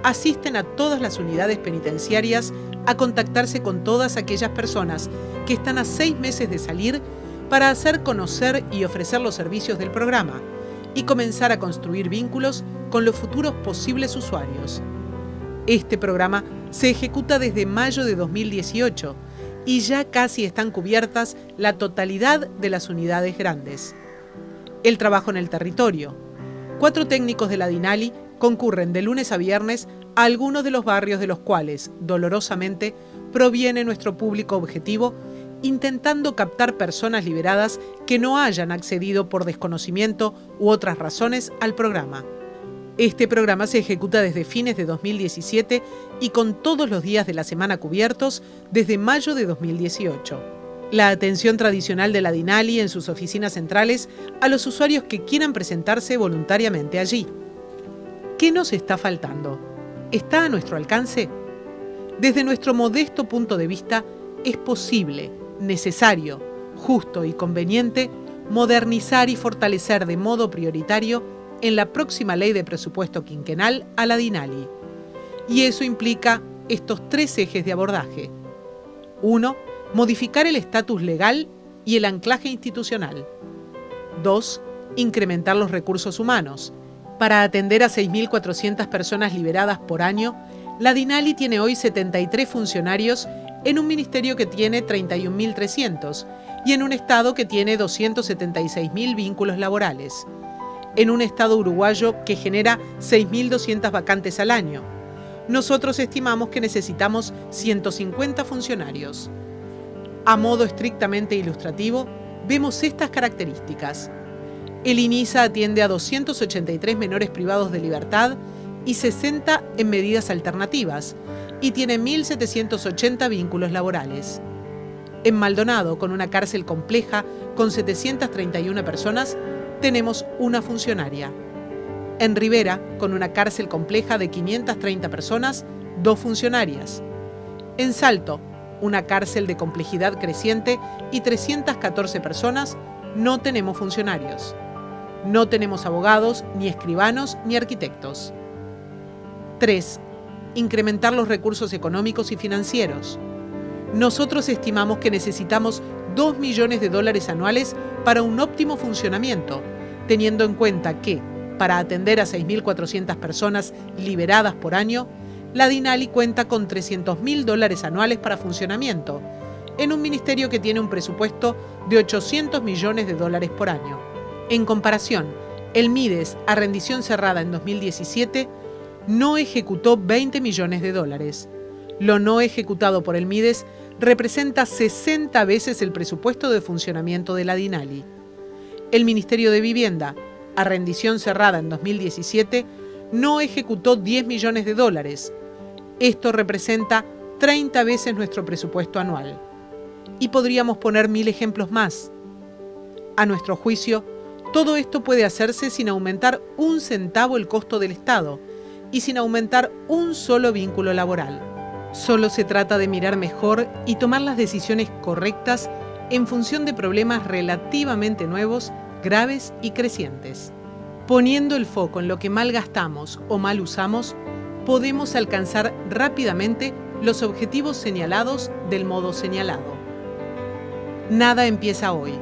asisten a todas las unidades penitenciarias a contactarse con todas aquellas personas que están a 6 meses de salir para hacer conocer y ofrecer los servicios del programa y comenzar a construir vínculos con los futuros posibles usuarios. Este programa se ejecuta desde mayo de 2018 y ya casi están cubiertas la totalidad de las unidades grandes. El trabajo en el territorio. 4 técnicos de la DINALI concurren de lunes a viernes a algunos de los barrios de los cuales, dolorosamente, proviene nuestro público objetivo, intentando captar personas liberadas que no hayan accedido por desconocimiento u otras razones al programa. Este programa se ejecuta desde fines de 2017 y con todos los días de la semana cubiertos desde mayo de 2018. La atención tradicional de la DINALI en sus oficinas centrales a los usuarios que quieran presentarse voluntariamente allí. ¿Qué nos está faltando? ¿Está a nuestro alcance? Desde nuestro modesto punto de vista, es posible, necesario, justo y conveniente modernizar y fortalecer de modo prioritario en la próxima ley de presupuesto quinquenal a la DINALI. Y eso implica estos 3 ejes de abordaje. 1. Modificar el estatus legal y el anclaje institucional. 2. Incrementar los recursos humanos. Para atender a 6.400 personas liberadas por año, la DINALI tiene hoy 73 funcionarios en un ministerio que tiene 31.300 y en un Estado que tiene 276.000 vínculos laborales. En un Estado uruguayo que genera 6.200 vacantes al año. Nosotros estimamos que necesitamos 150 funcionarios. A modo estrictamente ilustrativo, vemos estas características. El INISA atiende a 283 menores privados de libertad y 60 en medidas alternativas, y tiene 1.780 vínculos laborales. En Maldonado, con una cárcel compleja con 731 personas, tenemos una funcionaria. En Rivera, con una cárcel compleja de 530 personas, 2 funcionarias. En Salto, una cárcel de complejidad creciente y 314 personas, no tenemos funcionarios. No tenemos abogados, ni escribanos, ni arquitectos. 3. Incrementar los recursos económicos y financieros. Nosotros estimamos que necesitamos $2 millones anuales para un óptimo funcionamiento, teniendo en cuenta que, para atender a 6.400 personas liberadas por año, la DINALI cuenta con $300.000 anuales para funcionamiento, en un ministerio que tiene un presupuesto de $800 millones por año. En comparación, el MIDES, a rendición cerrada en 2017, no ejecutó $20 millones. Lo no ejecutado por el MIDES representa 60 veces el presupuesto de funcionamiento de la DINALI. El Ministerio de Vivienda, a rendición cerrada en 2017, no ejecutó $10 millones. Esto representa 30 veces nuestro presupuesto anual. Y podríamos poner 1000 ejemplos más. A nuestro juicio, todo esto puede hacerse sin aumentar un centavo el costo del Estado y sin aumentar un solo vínculo laboral. Solo se trata de mirar mejor y tomar las decisiones correctas en función de problemas relativamente nuevos, graves y crecientes. Poniendo el foco en lo que mal gastamos o mal usamos, podemos alcanzar rápidamente los objetivos señalados del modo señalado. Nada empieza hoy.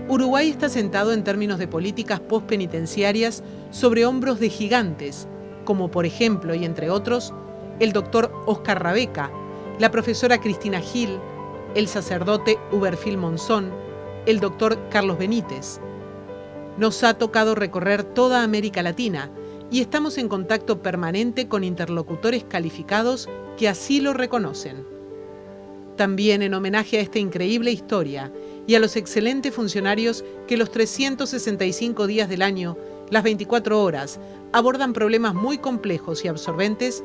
Uruguay está sentado en términos de políticas postpenitenciarias sobre hombros de gigantes, como por ejemplo, y entre otros, el doctor Oscar Rabeca, la profesora Cristina Gil, el sacerdote Uberfil Monzón, el doctor Carlos Benítez. Nos ha tocado recorrer toda América Latina y estamos en contacto permanente con interlocutores calificados que así lo reconocen. También en homenaje a esta increíble historia y a los excelentes funcionarios que los 365 días del año, las 24 horas, abordan problemas muy complejos y absorbentes,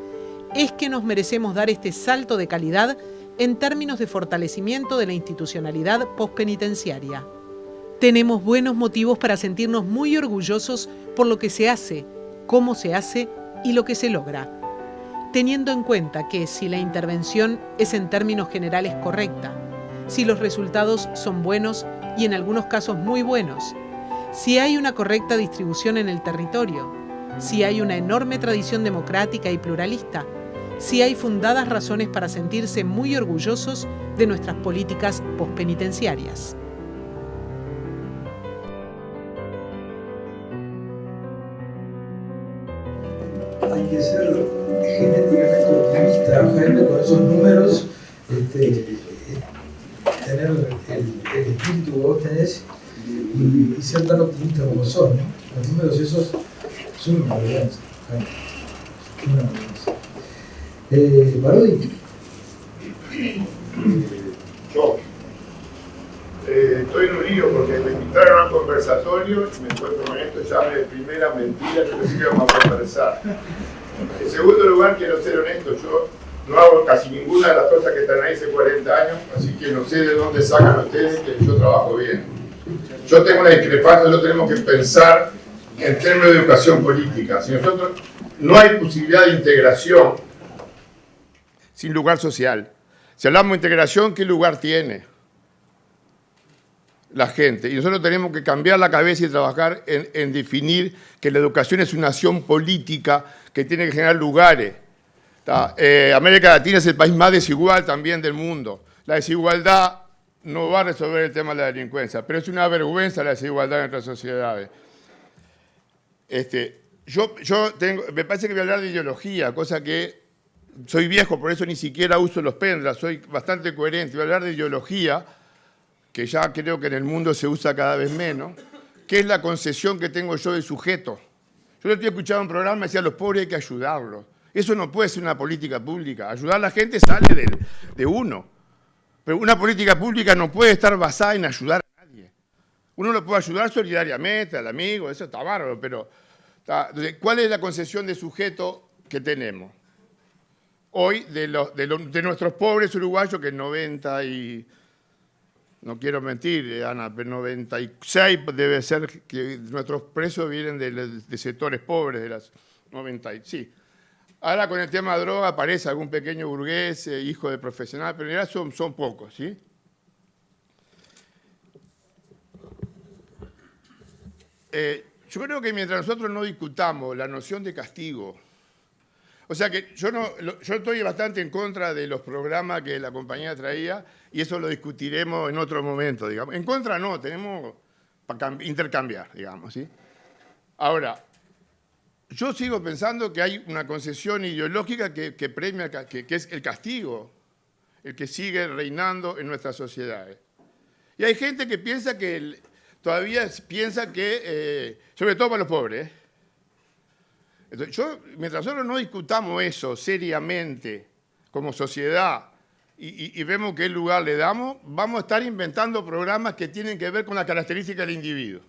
es que nos merecemos dar este salto de calidad en términos de fortalecimiento de la institucionalidad postpenitenciaria. Tenemos buenos motivos para sentirnos muy orgullosos por lo que se hace, cómo se hace y lo que se logra, teniendo en cuenta que si la intervención es en términos generales correcta, si los resultados son buenos y en algunos casos muy buenos, si hay una correcta distribución en el territorio, si hay una enorme tradición democrática y pluralista, si hay fundadas razones para sentirse muy orgullosos de nuestras políticas postpenitenciarias. Hay que ser genéticamente optimista, Jaime, con esos números, tener el espíritu que vos tenés y ser tan optimista como son, ¿no? Los números esos son una vergüenza, Jaime. Una vergüenza. Parodi. Yo estoy en un lío porque me invitaron a un conversatorio y me encuentro con esto, ya de primera mentira que recién vamos a conversar. En segundo lugar, quiero ser honesto, yo no hago casi ninguna de las cosas que están ahí hace 40 años, así que no sé de dónde sacan ustedes que yo trabajo bien. Yo tengo una discrepancia, no tenemos que pensar en términos de educación política. Si nosotros no hay posibilidad de integración sin lugar social. Si hablamos de integración, ¿qué lugar tiene la gente? Y nosotros tenemos que cambiar la cabeza y trabajar en definir que la educación es una acción política que tiene que generar lugares. América Latina es el país más desigual también del mundo. La desigualdad no va a resolver el tema de la delincuencia, pero es una vergüenza la desigualdad en nuestras sociedades. Me parece que voy a hablar de ideología, cosa que soy viejo, por eso ni siquiera uso los pendras, soy bastante coherente. Voy a hablar de ideología, que ya creo que en el mundo se usa cada vez menos, que es la concesión que tengo yo de sujeto. Yo le estoy escuchando un programa y decía, a los pobres hay que ayudarlos. Eso no puede ser una política pública. Ayudar a la gente sale de uno. Pero una política pública no puede estar basada en ayudar a nadie. Uno lo puede ayudar solidariamente al amigo, eso está bárbaro, pero entonces, ¿cuál es la concesión de sujeto que tenemos? Hoy, de nuestros pobres uruguayos, que 90 y... No quiero mentir, Ana, pero 96 debe ser que nuestros presos vienen de sectores pobres, de las 90. Sí. Ahora con el tema de droga aparece algún pequeño burgués, hijo de profesional, pero en realidad son pocos, ¿sí? Yo creo que mientras nosotros no discutamos la noción de castigo, o sea que yo estoy bastante en contra de los programas que la compañía traía y eso lo discutiremos en otro momento, digamos. En contra no, tenemos para intercambiar, digamos, ¿sí? Ahora, yo sigo pensando que hay una concesión ideológica que premia, que es el castigo, el que sigue reinando en nuestras sociedades. Y hay gente que piensa que, todavía piensa que, sobre todo para los pobres, entonces, mientras nosotros no discutamos eso seriamente como sociedad y vemos qué lugar le damos, vamos a estar inventando programas que tienen que ver con las características del individuo.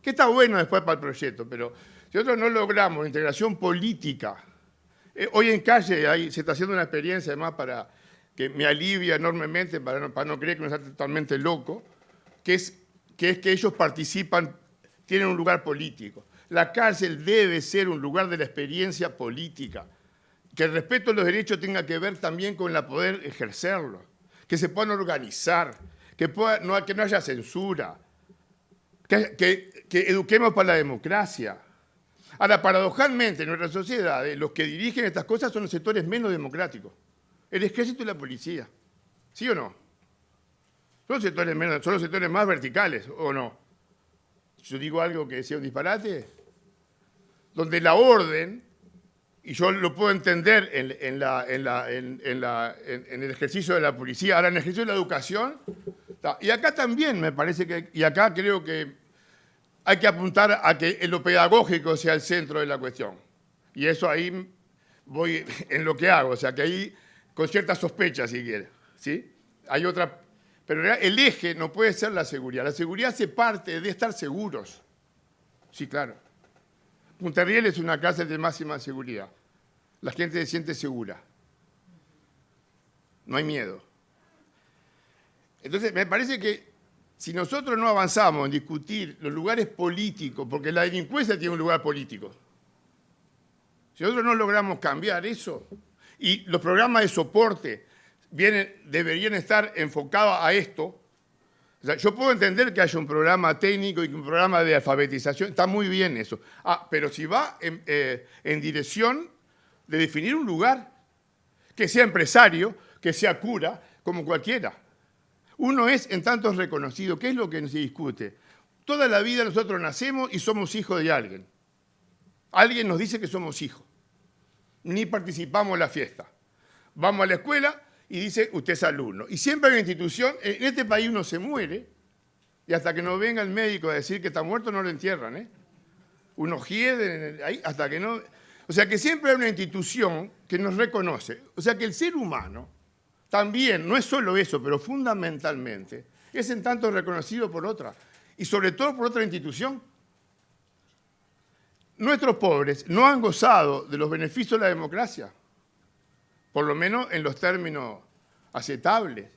Que está bueno después para el proyecto, pero si nosotros no logramos integración política, hoy en Calle se está haciendo una experiencia además que me alivia enormemente para no creer que uno está totalmente loco, que es que ellos participan, tienen un lugar político. La cárcel debe ser un lugar de la experiencia política, que el respeto a los derechos tenga que ver también con el poder ejercerlo, que se puedan organizar, que no haya censura, que eduquemos para la democracia. Ahora, paradojalmente, en nuestra sociedad, los que dirigen estas cosas son los sectores menos democráticos, el ejército y la policía, ¿sí o no? Son los sectores más verticales, ¿o no? Yo digo algo que sea un disparate, donde la orden, y yo lo puedo entender en el ejercicio de la policía, ahora en el ejercicio de la educación, y acá también me parece que, y acá creo que hay que apuntar a que lo pedagógico sea el centro de la cuestión. Y eso ahí voy en lo que hago, o sea que ahí con cierta sospecha, si quiere, ¿sí? Hay otra Pero el eje no puede ser la seguridad. La seguridad hace parte de estar seguros. Sí, claro. Punta Riel es una cárcel de máxima seguridad. La gente se siente segura. No hay miedo. Entonces, me parece que si nosotros no avanzamos en discutir los lugares políticos, porque la delincuencia tiene un lugar político, si nosotros no logramos cambiar eso, y los programas de soporte deberían estar enfocados a esto, o sea, yo puedo entender que haya un programa técnico y un programa de alfabetización, está muy bien eso. Pero si va en dirección de definir un lugar, que sea empresario, que sea cura, como cualquiera. Uno es en tanto es reconocido. ¿Qué es lo que se discute? Toda la vida nosotros nacemos y somos hijos de alguien. Alguien nos dice que somos hijos. Ni participamos en la fiesta. Vamos a la escuela y dice, usted es alumno. Y siempre hay una institución, en este país uno se muere y hasta que no venga el médico a decir que está muerto no lo entierran, ¿eh? Uno hiede ahí hasta que no... O sea que siempre hay una institución que nos reconoce. O sea que el ser humano también, no es solo eso, pero fundamentalmente, es en tanto reconocido por otra. Y sobre todo por otra institución. Nuestros pobres no han gozado de los beneficios de la democracia, por lo menos en los términos aceptables.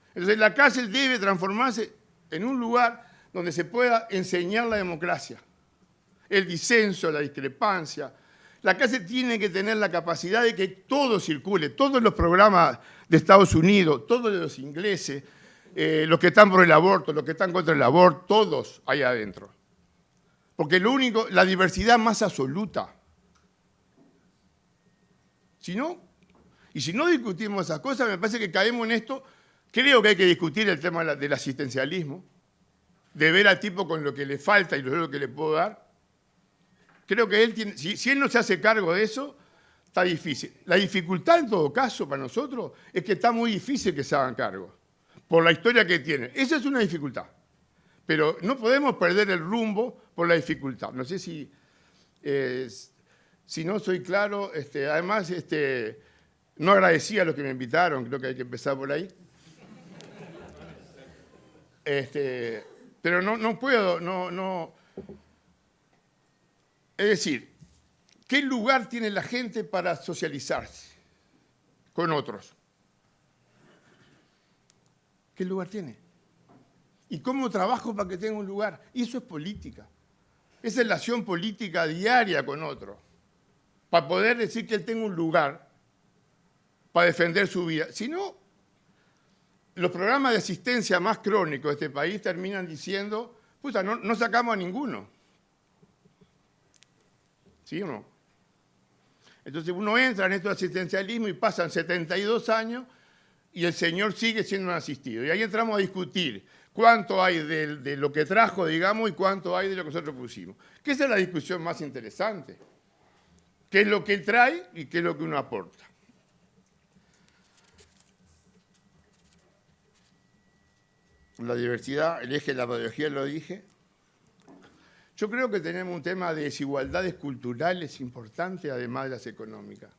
Entonces la cárcel debe transformarse en un lugar donde se pueda enseñar la democracia, el disenso, la discrepancia. La cárcel tiene que tener la capacidad de que todo circule, todos los programas de Estados Unidos, todos los ingleses, los que están por el aborto, los que están contra el aborto, todos ahí adentro. Porque la diversidad más absoluta. Si no discutimos esas cosas, me parece que caemos en esto. Creo que hay que discutir el tema del asistencialismo, de ver al tipo con lo que le falta y lo que le puedo dar. Creo que él tiene, si él no se hace cargo de eso, está difícil. La dificultad en todo caso para nosotros es que está muy difícil que se hagan cargo, por la historia que tiene. Esa es una dificultad. Pero no podemos perder el rumbo por la dificultad. No sé si no soy claro. Además, no agradecí a los que me invitaron, creo que hay que empezar por ahí. Pero no puedo, no. Es decir, ¿qué lugar tiene la gente para socializarse con otros? ¿Qué lugar tiene? ¿Y cómo trabajo para que tenga un lugar? Y eso es política. Esa es la acción política diaria con otro. Para poder decir que él tenga un lugar para defender su vida. Si no, los programas de asistencia más crónicos de este país terminan diciendo, puta, no sacamos a ninguno. ¿Sí o no? Entonces uno entra en esto de asistencialismo y pasan 72 años y el señor sigue siendo un asistido. Y ahí entramos a discutir cuánto hay de lo que trajo, digamos, y cuánto hay de lo que nosotros pusimos. Que esa es la discusión más interesante. ¿Qué es lo que él trae y qué es lo que uno aporta? La diversidad, el eje de la pedagogía lo dije. Yo creo que tenemos un tema de desigualdades culturales importante, además de las económicas.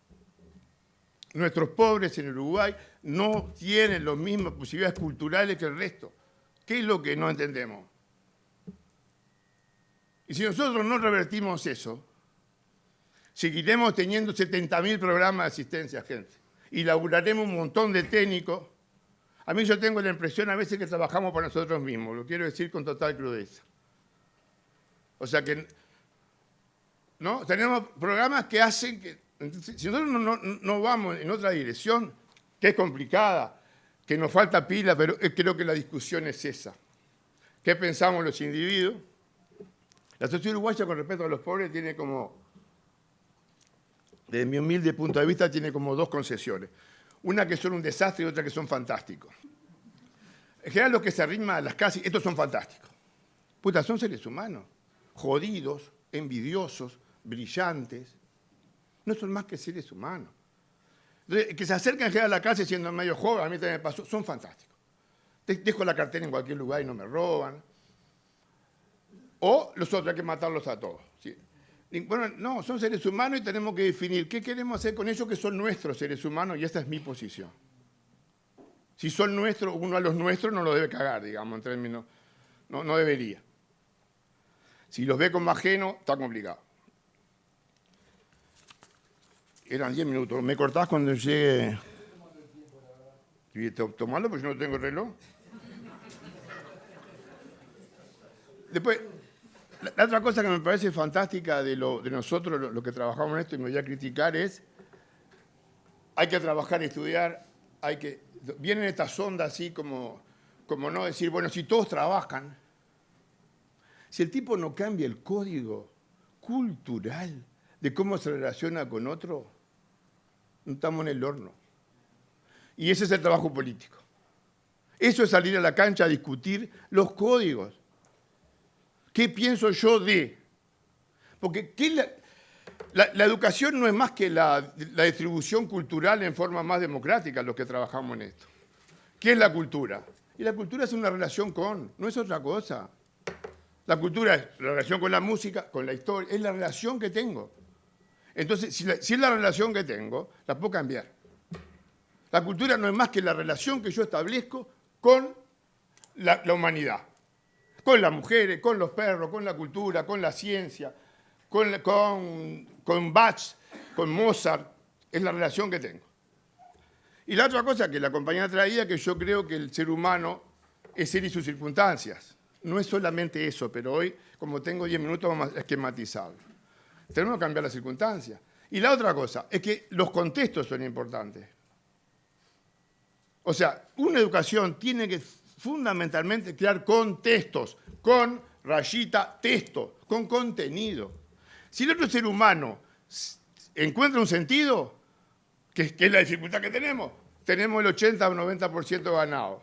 Nuestros pobres en Uruguay no tienen las mismas posibilidades culturales que el resto. ¿Qué es lo que no entendemos? Y si nosotros no revertimos eso, seguiremos teniendo 70.000 programas de asistencia a gente. Y laburaremos un montón de técnicos. A mí yo tengo la impresión a veces que trabajamos para nosotros mismos, lo quiero decir con total crudeza. O sea que, ¿no? Tenemos programas que hacen que, si nosotros no vamos en otra dirección, que es complicada, que nos falta pila, pero creo que la discusión es esa. ¿Qué pensamos los individuos? La sociedad uruguaya con respecto a los pobres tiene como, desde mi humilde punto de vista, tiene como dos concesiones. Una que son un desastre y otra que son fantásticos. En general los que se arriman a las casas, estos son fantásticos. Puta, son seres humanos, jodidos, envidiosos, brillantes. No son más que seres humanos. Entonces, que se acercan a la casa siendo medio joven, a mí también me pasó, son fantásticos. Dejo la cartera en cualquier lugar y no me roban. O los otros hay que matarlos a todos. ¿Sí? Bueno, no, son seres humanos y tenemos que definir qué queremos hacer con ellos que son nuestros seres humanos y esta es mi posición. Si son nuestros, uno a los nuestros no lo debe cagar, digamos, en términos, no debería. Si los ve como ajenos, está complicado. Eran 10 minutos. ¿Me cortás cuando llegue? Tomalo porque yo no tengo reloj. Después, la otra cosa que me parece fantástica de nosotros, lo que trabajamos en esto, y me voy a criticar, es hay que trabajar y estudiar, vienen estas ondas así como no decir, bueno, si todos trabajan, si el tipo no cambia el código cultural de cómo se relaciona con otro, no estamos en el horno. Y ese es el trabajo político. Eso es salir a la cancha a discutir los códigos. ¿Qué pienso yo de? Porque la educación no es más que la distribución cultural en forma más democrática, los que trabajamos en esto. ¿Qué es la cultura? Y la cultura es una relación con, no es otra cosa. La cultura es la relación con la música, con la historia, es la relación que tengo. Entonces, si es la relación que tengo, la puedo cambiar. La cultura no es más que la relación que yo establezco con la humanidad. Con las mujeres, con los perros, con la cultura, con la ciencia, con Bach, con Mozart, es la relación que tengo. Y la otra cosa que la compañía traía, que yo creo que el ser humano es él y sus circunstancias. No es solamente eso, pero hoy, como tengo 10 minutos, vamos a esquematizarlo. Tenemos que cambiar las circunstancias. Y la otra cosa es que los contextos son importantes. O sea, una educación tiene que fundamentalmente crear contextos, con rayita texto, con contenido. Si el otro ser humano encuentra un sentido, que es la dificultad que tenemos el 80 o 90% ganado.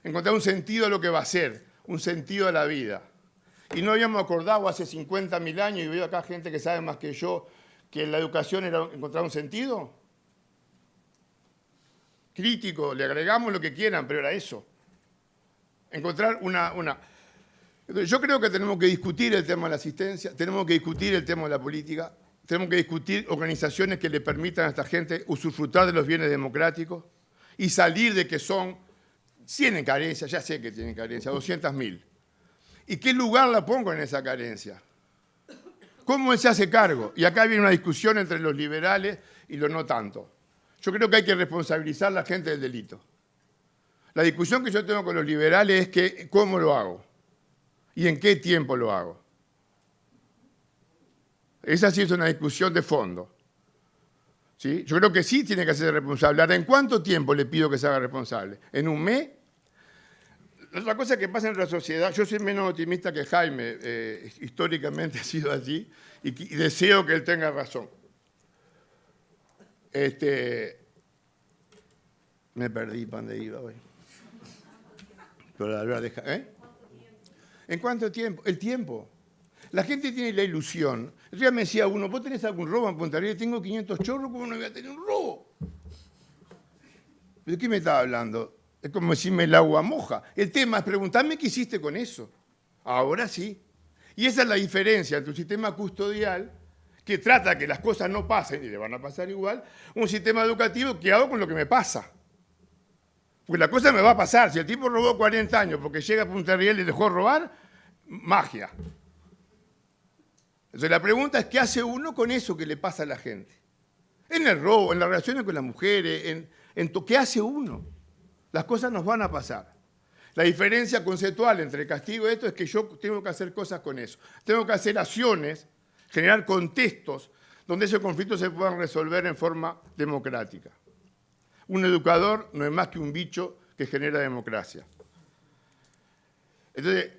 Encontrar un sentido a lo que va a ser, un sentido a la vida. Y no habíamos acordado hace 50.000 años, y veo acá gente que sabe más que yo, que la educación era encontrar un sentido. Crítico, le agregamos lo que quieran, pero era eso. Encontrar una... Yo creo que tenemos que discutir el tema de la asistencia, tenemos que discutir el tema de la política, tenemos que discutir organizaciones que le permitan a esta gente usufructar de los bienes democráticos y salir de que tienen carencia, ya sé que tienen carencia, 200.000. ¿Y qué lugar la pongo en esa carencia? ¿Cómo se hace cargo? Y acá viene una discusión entre los liberales y los no tanto. Yo creo que hay que responsabilizar a la gente del delito. La discusión que yo tengo con los liberales es que cómo lo hago y en qué tiempo lo hago. Esa sí es una discusión de fondo. ¿Sí? Yo creo que sí tiene que ser responsable. Ahora, ¿en cuánto tiempo le pido que se haga responsable? ¿En un mes? La otra cosa que pasa en nuestra sociedad, yo soy menos optimista que Jaime, históricamente ha sido así, y deseo que él tenga razón. Me perdí para dónde iba hoy. Pero la deja, ¿En cuánto tiempo? El tiempo. La gente tiene la ilusión. El día me decía uno, ¿vos tenés algún robo en Punta Arenas? Tengo 500 chorros, ¿cómo no voy a tener un robo? ¿De qué me estaba hablando? Es como decirme el agua moja. El tema es preguntarme qué hiciste con eso. Ahora sí. Y esa es la diferencia entre un sistema custodial que trata que las cosas no pasen, y le van a pasar igual, un sistema educativo que hago con lo que me pasa. Porque la cosa me va a pasar. Si el tipo robó 40 años porque llega a Punta Riel y dejó robar, magia. Entonces la pregunta es, ¿qué hace uno con eso que le pasa a la gente? En el robo, en las relaciones con las mujeres, ¿qué hace uno? Las cosas nos van a pasar. La diferencia conceptual entre el castigo y esto es que yo tengo que hacer cosas con eso. Tengo que hacer acciones, generar contextos donde esos conflictos se puedan resolver en forma democrática. Un educador no es más que un bicho que genera democracia. Entonces,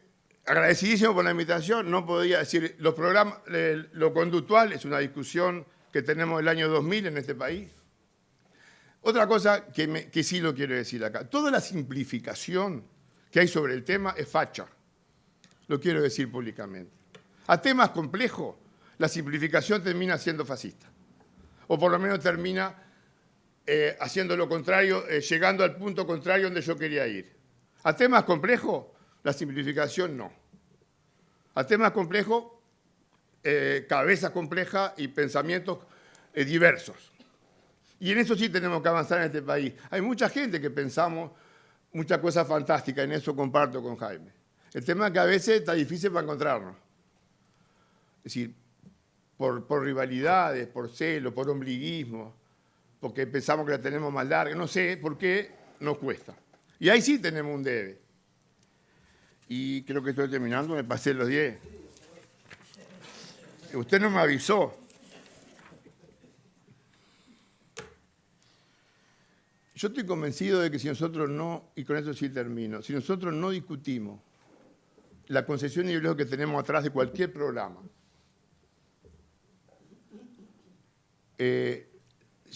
agradecidísimo por la invitación, no podía decir, los programas, lo conductual es una discusión que tenemos el año 2000 en este país. Otra cosa que sí lo quiero decir acá, toda la simplificación que hay sobre el tema es facha, lo quiero decir públicamente. A temas complejos, la simplificación termina siendo fascista, o por lo menos termina haciendo lo contrario, llegando al punto contrario donde yo quería ir. A temas complejos, la simplificación no. A temas complejos, cabezas complejas y pensamientos diversos. Y en eso sí tenemos que avanzar en este país. Hay mucha gente que pensamos muchas cosas fantásticas, en eso comparto con Jaime. El tema es que a veces está difícil para encontrarnos. Es decir, por rivalidades, por celo, por ombliguismo, porque pensamos que la tenemos más larga, no sé por qué nos cuesta. Y ahí sí tenemos un debe. Y creo que estoy terminando, me pasé los 10. Usted no me avisó. Yo estoy convencido de que si nosotros no, y con eso sí termino, si nosotros no discutimos la concepción ideológica que tenemos atrás de cualquier programa,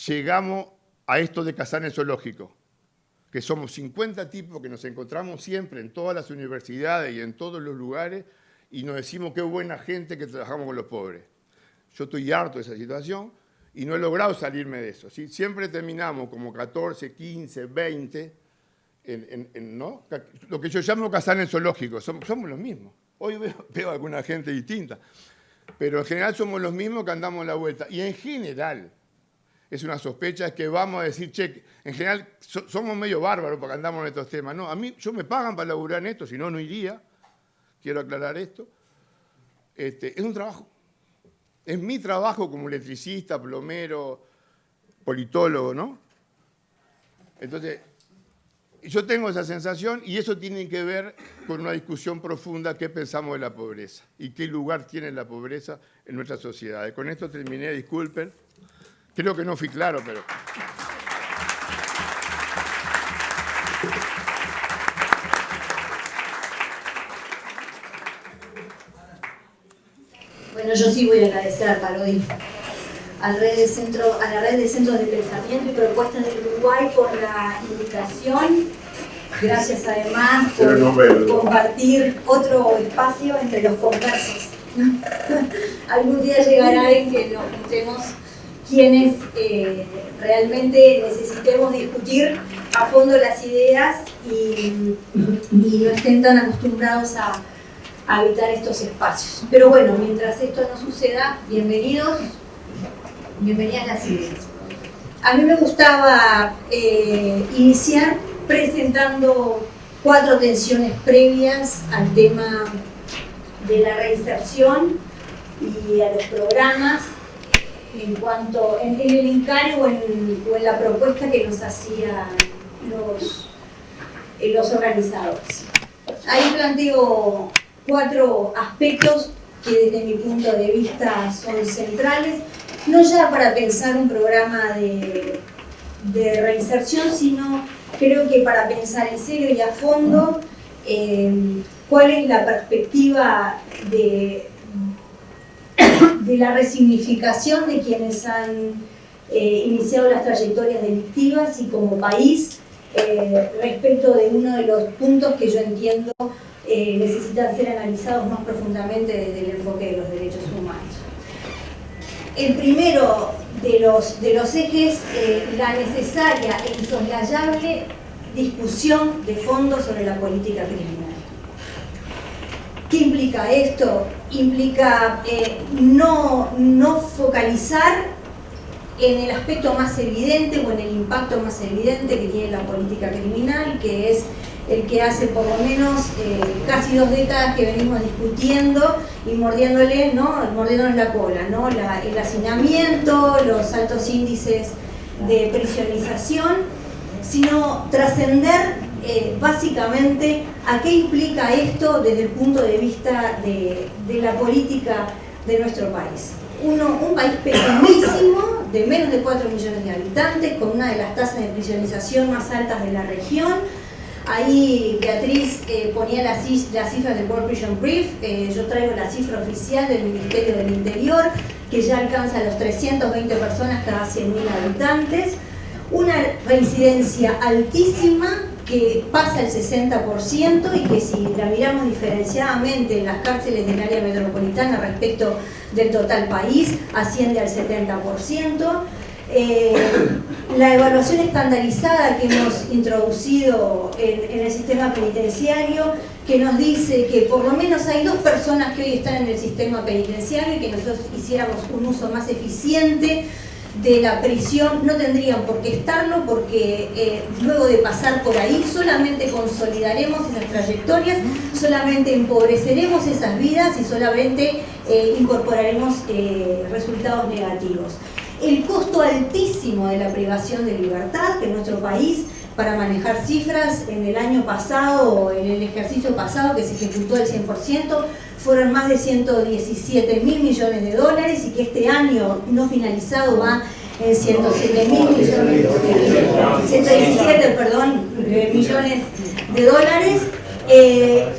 llegamos a esto de cazar en el zoológico, que somos 50 tipos que nos encontramos siempre en todas las universidades y en todos los lugares y nos decimos qué buena gente que trabajamos con los pobres. Yo estoy harto de esa situación y no he logrado salirme de eso, ¿sí? Siempre terminamos como 14, 15, 20, ¿no? Lo que yo llamo cazar en el zoológico, somos los mismos. Hoy veo a alguna gente distinta, pero en general somos los mismos que andamos en la vuelta. Y en general, es una sospecha que vamos a decir, che, en general somos medio bárbaros porque andamos en estos temas. No, a mí, yo me pagan para laburar en esto, si no, no iría. Quiero aclarar esto. Es un trabajo. Es mi trabajo como electricista, plomero, politólogo, ¿no? Entonces, yo tengo esa sensación y eso tiene que ver con una discusión profunda qué pensamos de la pobreza y qué lugar tiene la pobreza en nuestra sociedad. Con esto terminé, disculpen. Creo que no fui claro, pero... Bueno, yo sí voy a agradecer a Parodi, a la red de centros de pensamiento y propuestas del Uruguay por la invitación. Gracias además por compartir otro espacio entre los conversos. Algún día llegará en que nos juntemos quienes realmente necesitemos discutir a fondo las ideas y no estén tan acostumbrados a habitar estos espacios. Pero bueno, mientras esto no suceda, bienvenidas las ideas. A mí me gustaba iniciar presentando 4 tensiones previas al tema de la reinserción y a los programas en cuanto en el encargo o en la propuesta que nos hacían los organizadores. Ahí planteo 4 aspectos que desde mi punto de vista son centrales, no ya para pensar un programa de reinserción, sino creo que para pensar en serio y a fondo cuál es la perspectiva de la resignificación de quienes han iniciado las trayectorias delictivas y como país respecto de uno de los puntos que yo entiendo necesitan ser analizados más profundamente desde el enfoque de los derechos humanos. El primero de los ejes, la necesaria e insoslayable discusión de fondo sobre la política criminal. ¿Qué implica esto? Implica no focalizar en el aspecto más evidente o en el impacto más evidente que tiene la política criminal, que es el que hace por lo menos casi 2 décadas que venimos discutiendo y mordiéndonos la cola, ¿no? El hacinamiento, los altos índices de prisionización, sino trascender básicamente a qué implica esto desde el punto de vista de la política de nuestro país. Un país pequeñísimo, de menos de 4 millones de habitantes, con una de las tasas de prisionización más altas de la región. Ahí Beatriz ponía las cifras del World Prison Brief, yo traigo la cifra oficial del Ministerio del Interior, que ya alcanza los 320 personas cada 100.000 habitantes. Una reincidencia altísima que pasa el 60% y que si la miramos diferenciadamente en las cárceles del área metropolitana respecto del total país, asciende al 70%. La evaluación estandarizada que hemos introducido en el sistema penitenciario, que nos dice que por lo menos hay 2 personas que hoy están en el sistema penitenciario y que nosotros hiciéramos un uso más eficiente de la prisión no tendrían por qué estarlo, porque luego de pasar por ahí solamente consolidaremos esas trayectorias, solamente empobreceremos esas vidas y solamente incorporaremos resultados negativos. El costo altísimo de la privación de libertad, que en nuestro país, para manejar cifras, en el año pasado, en el ejercicio pasado que se ejecutó el 100%, fueron más de 117.000 millones de dólares, y que este año no finalizado va en 117 millones de dólares,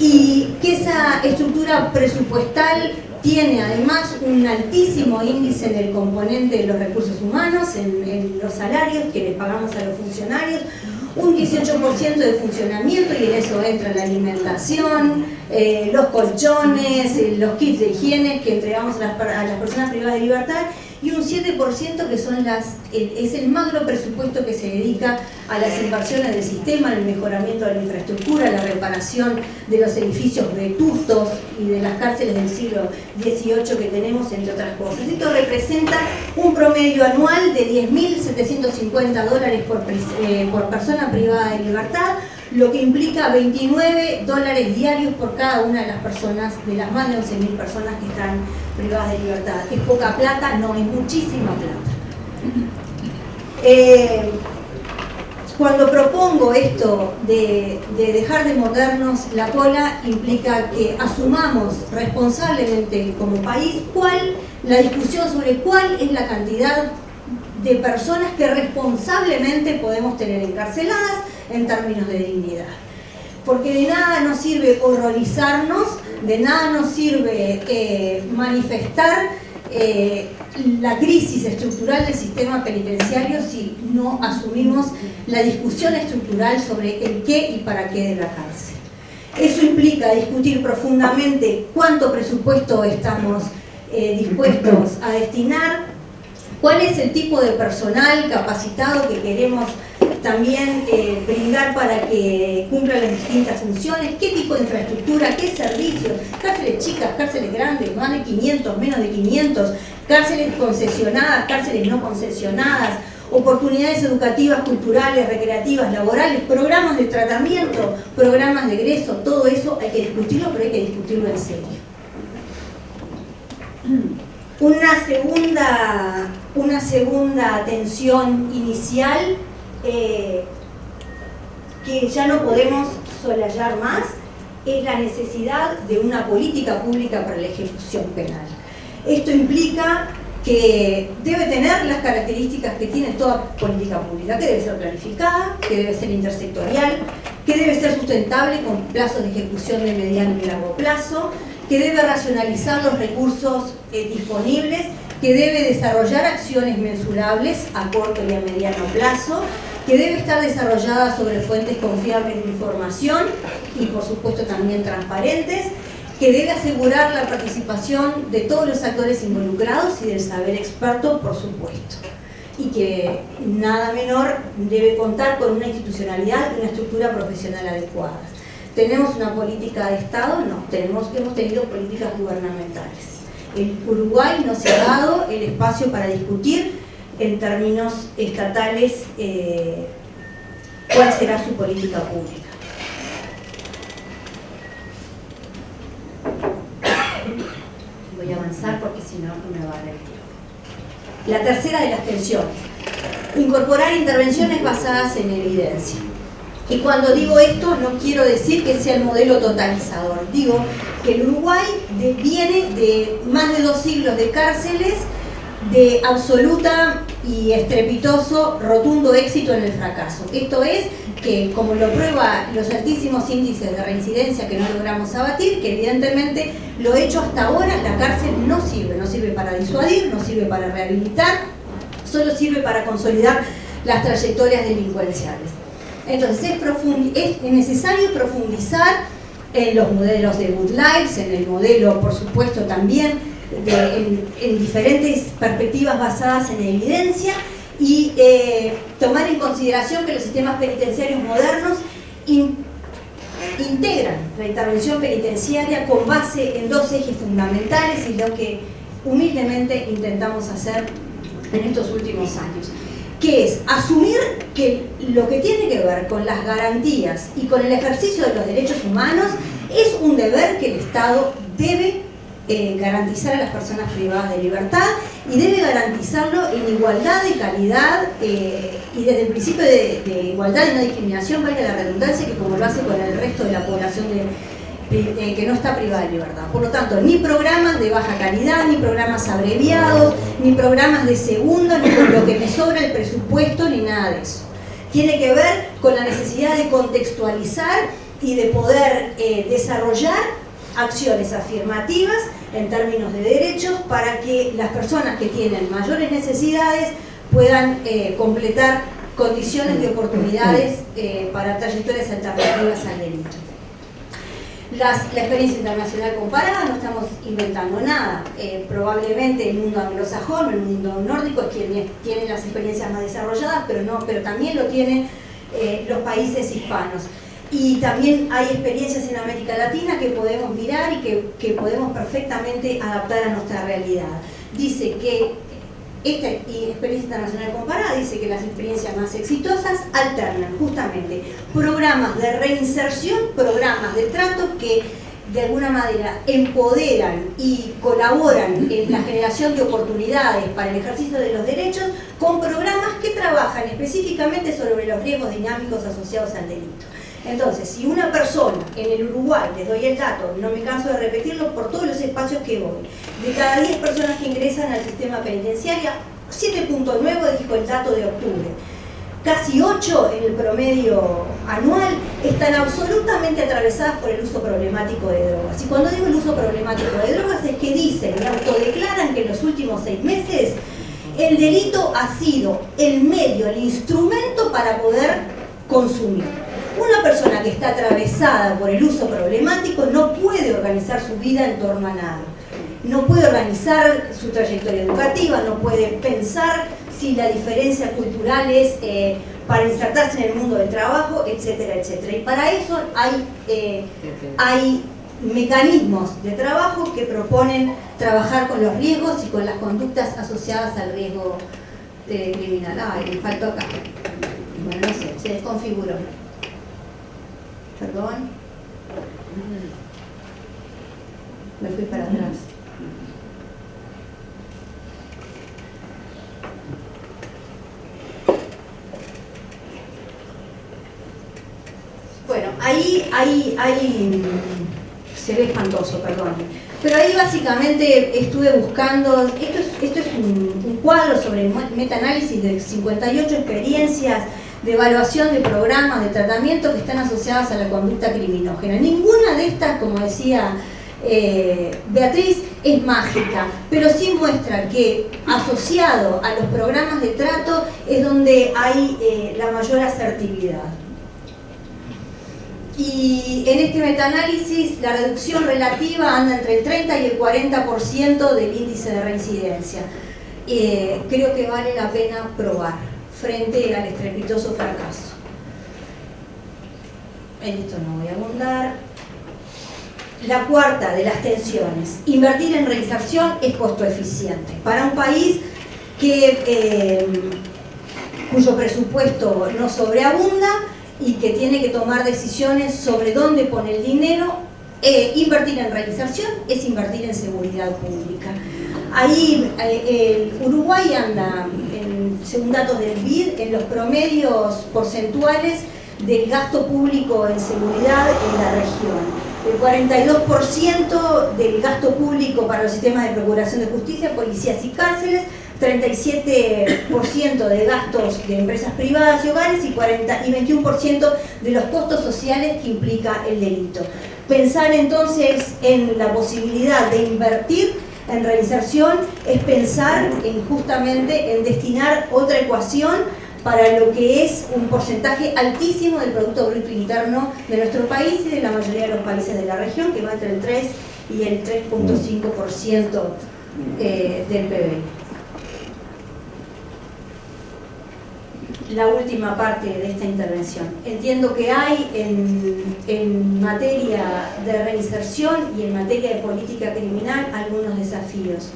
y que esa estructura presupuestal tiene además un altísimo índice en el componente de los recursos humanos, en los salarios que les pagamos a los funcionarios, un 18% de funcionamiento, y en eso entra la alimentación, los colchones, los kits de higiene que entregamos a las personas privadas de libertad, y un 7% que es el magro presupuesto que se dedica a las inversiones del sistema, al mejoramiento de la infraestructura, a la reparación de los edificios vetustos y de las cárceles del siglo XVIII que tenemos, entre otras cosas. Esto representa un promedio anual de $10.750 por persona privada de libertad, lo que implica $29 diarios por cada una de las personas, de las más de 11.000 personas que están privadas de libertad. ¿Es poca plata? No, es muchísima plata. Cuando propongo esto de dejar de mordernos la cola, implica que asumamos responsablemente como país la discusión sobre cuál es la cantidad de personas que responsablemente podemos tener encarceladas en términos de dignidad. Porque de nada nos sirve horrorizarnos, de nada nos sirve manifestar la crisis estructural del sistema penitenciario si no asumimos la discusión estructural sobre el qué y para qué de la cárcel. Eso implica discutir profundamente cuánto presupuesto estamos dispuestos a destinar, cuál es el tipo de personal capacitado que queremos también brindar para que cumpla las distintas funciones, qué tipo de infraestructura, qué servicios, cárceles chicas, cárceles grandes, más de 500, menos de 500, cárceles concesionadas, cárceles no concesionadas, oportunidades educativas, culturales, recreativas, laborales, programas de tratamiento, programas de egreso, todo eso hay que discutirlo, pero hay que discutirlo en serio. Una segunda tensión inicial que ya no podemos soslayar más es la necesidad de una política pública para la ejecución penal. Esto implica que debe tener las características que tiene toda política pública, que debe ser planificada, que debe ser intersectorial, que debe ser sustentable con plazos de ejecución de mediano y largo plazo, que debe racionalizar los recursos disponibles, que debe desarrollar acciones mensurables a corto y a mediano plazo, que debe estar desarrollada sobre fuentes confiables de información y por supuesto también transparentes, que debe asegurar la participación de todos los actores involucrados y del saber experto, por supuesto, y que nada menor debe contar con una institucionalidad y una estructura profesional adecuadas. ¿Tenemos una política de Estado? No, hemos tenido políticas gubernamentales. En Uruguay no se ha dado el espacio para discutir en términos estatales cuál será su política pública. Voy a avanzar porque si no me va a dar el tiempo. La tercera de las tensiones: incorporar intervenciones basadas en evidencia. Y cuando digo esto no quiero decir que sea el modelo totalizador, digo que el Uruguay viene de más de 2 siglos de cárceles de absoluta y estrepitoso, rotundo éxito en el fracaso. Esto es que, como lo prueba los altísimos índices de reincidencia que no logramos abatir, que evidentemente lo hecho hasta ahora, la cárcel no sirve para disuadir, no sirve para rehabilitar, solo sirve para consolidar las trayectorias delincuenciales. Entonces es necesario profundizar en los modelos de Good Lives, en el modelo, por supuesto, también en diferentes perspectivas basadas en evidencia, y tomar en consideración que los sistemas penitenciarios modernos integran la intervención penitenciaria con base en 2 ejes fundamentales, y lo que humildemente intentamos hacer en estos últimos años, que es asumir que lo que tiene que ver con las garantías y con el ejercicio de los derechos humanos es un deber que el Estado debe garantizar a las personas privadas de libertad y debe garantizarlo en igualdad de calidad y desde el principio de igualdad y no discriminación, valga la redundancia, que como lo hace con el resto de la población que no está privada de libertad. Por lo tanto, ni programas de baja calidad, ni programas abreviados, ni programas de segundo, ni con lo que me sobra el presupuesto, ni nada de eso. Tiene que ver con la necesidad de contextualizar y de poder desarrollar acciones afirmativas en términos de derechos para que las personas que tienen mayores necesidades puedan completar condiciones de oportunidades para trayectorias alternativas al delito. La experiencia internacional comparada, no estamos inventando nada. Probablemente el mundo anglosajón, el mundo nórdico es quien tiene las experiencias más desarrolladas, pero también lo tienen los países hispanos. Y también hay experiencias en América Latina que podemos mirar y que podemos perfectamente adaptar a nuestra realidad. Dice que esta experiencia internacional comparada dice que las experiencias más exitosas alternan justamente programas de reinserción, programas de trato que de alguna manera empoderan y colaboran en la generación de oportunidades para el ejercicio de los derechos, con programas que trabajan específicamente sobre los riesgos dinámicos asociados al delito. Entonces, si una persona en el Uruguay, les doy el dato, no me canso de repetirlo por todos los espacios que voy, de cada 10 personas que ingresan al sistema penitenciario, 7.9 dijo el dato de octubre, casi 8 en el promedio anual están absolutamente atravesadas por el uso problemático de drogas. Y cuando digo el uso problemático de drogas es que dicen y autodeclaran que en los últimos 6 meses el delito ha sido el medio, el instrumento para poder consumir. Una persona que está atravesada por el uso problemático no puede organizar su vida en torno a nada. No puede organizar su trayectoria educativa, no puede pensar si la diferencia cultural es para insertarse en el mundo del trabajo, etcétera, etcétera. Y para eso hay mecanismos de trabajo que proponen trabajar con los riesgos y con las conductas asociadas al riesgo criminal. Ay, me faltó acá. Bueno, no sé, se desconfiguró. Perdón. Me fui para atrás. Bueno, ahí se ve espantoso, perdón. Pero ahí básicamente estuve buscando, esto es un cuadro sobre metaanálisis de 58 experiencias de evaluación de programas de tratamiento que están asociadas a la conducta criminógena. Ninguna de estas, como decía Beatriz, es mágica, pero sí muestra que asociado a los programas de trato es donde hay la mayor asertividad. Y en este metaanálisis la reducción relativa anda entre el 30 y el 40% del índice de reincidencia. Creo que vale la pena probar frente al estrepitoso fracaso. En esto no voy a abundar. La cuarta de las tensiones, invertir en reinserción es costo eficiente. Para un país cuyo presupuesto no sobreabunda y que tiene que tomar decisiones sobre dónde pone el dinero, invertir en reinserción es invertir en seguridad pública. Ahí Uruguay anda, según datos del BID, en los promedios porcentuales del gasto público en seguridad en la región. El 42% del gasto público para los sistemas de procuración de justicia, policías y cárceles, 37% de gastos de empresas privadas y hogares y 21% de los costos sociales que implica el delito. Pensar entonces en la posibilidad de invertir en reinserción es pensar justamente en destinar otra ecuación para lo que es un porcentaje altísimo del Producto Bruto Interno de nuestro país y de la mayoría de los países de la región, que va entre el 3 y el 3.5% del PBI. La última parte de esta intervención. Entiendo que hay en materia de reinserción y en materia de política criminal algunos desafíos.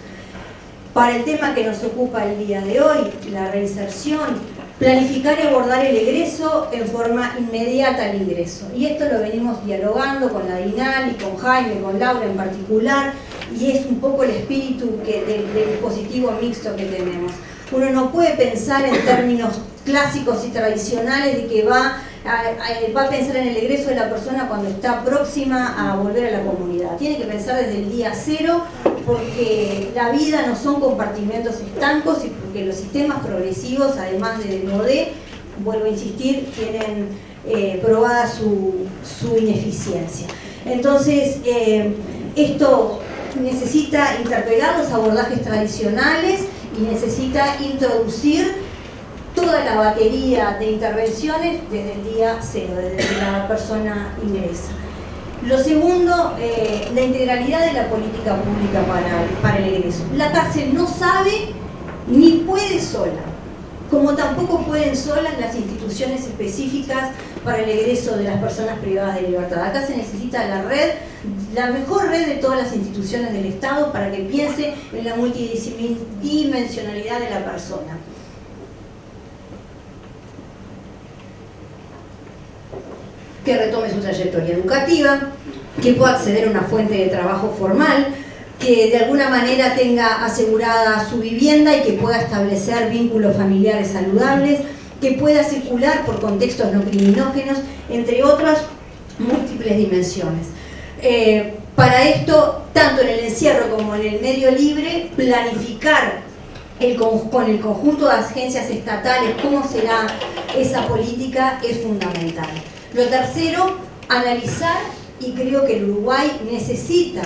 para el tema que nos ocupa el día de hoy, la reinserción, planificar y abordar el egreso en forma inmediata al ingreso. Y esto lo venimos dialogando con la DINAL y con Jaime, con Laura en particular, y es un poco el espíritu del dispositivo mixto que tenemos. Uno no puede pensar en términos clásicos y tradicionales de que va a pensar en el egreso de la persona cuando está próxima a volver a la comunidad. Tiene que pensar desde el día cero, porque la vida no son compartimentos estancos y porque los sistemas progresivos, además del MODE, vuelvo a insistir, tienen probada su ineficiencia. Entonces, esto necesita interpelar los abordajes tradicionales y necesita introducir toda la batería de intervenciones desde el día cero, desde que la persona ingresa. Lo segundo, la integralidad de la política pública para el egreso. La cárcel no sabe ni puede sola, como tampoco pueden solas las instituciones específicas para el egreso de las personas privadas de libertad. Acá se necesita la red, la mejor red de todas las instituciones del Estado para que piense en la multidimensionalidad de la persona. Que retome su trayectoria educativa, que pueda acceder a una fuente de trabajo formal, que de alguna manera tenga asegurada su vivienda y que pueda establecer vínculos familiares saludables, que pueda circular por contextos no criminógenos, entre otras múltiples dimensiones. Para esto, tanto en el encierro como en el medio libre, planificar con el conjunto de agencias estatales cómo será esa política es fundamental. Lo tercero, analizar, y creo que el Uruguay necesita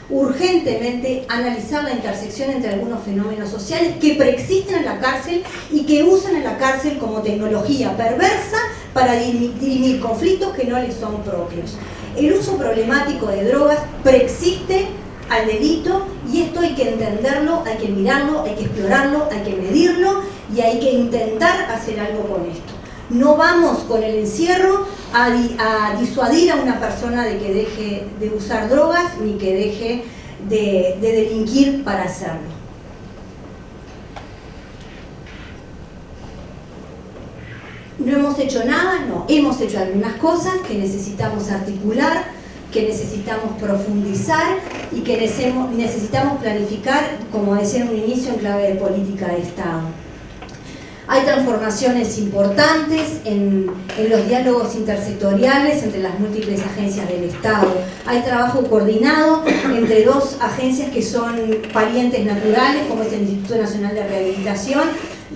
urgentemente analizar la intersección entre algunos fenómenos sociales que preexisten en la cárcel y que usan a la cárcel como tecnología perversa para dirimir conflictos que no les son propios. El uso problemático de drogas preexiste al delito y esto hay que entenderlo, hay que mirarlo, hay que explorarlo, hay que medirlo y hay que intentar hacer algo con esto. No vamos con el encierro a disuadir a una persona de que deje de usar drogas ni que deje de delinquir para hacerlo. ¿No hemos hecho nada? No. Hemos hecho algunas cosas que necesitamos articular, que necesitamos profundizar y que necesitamos planificar, como decía en un inicio, en clave de política de Estado. Hay transformaciones importantes en los diálogos intersectoriales entre las múltiples agencias del Estado. Hay trabajo coordinado entre dos agencias que son parientes naturales, como es el Instituto Nacional de Rehabilitación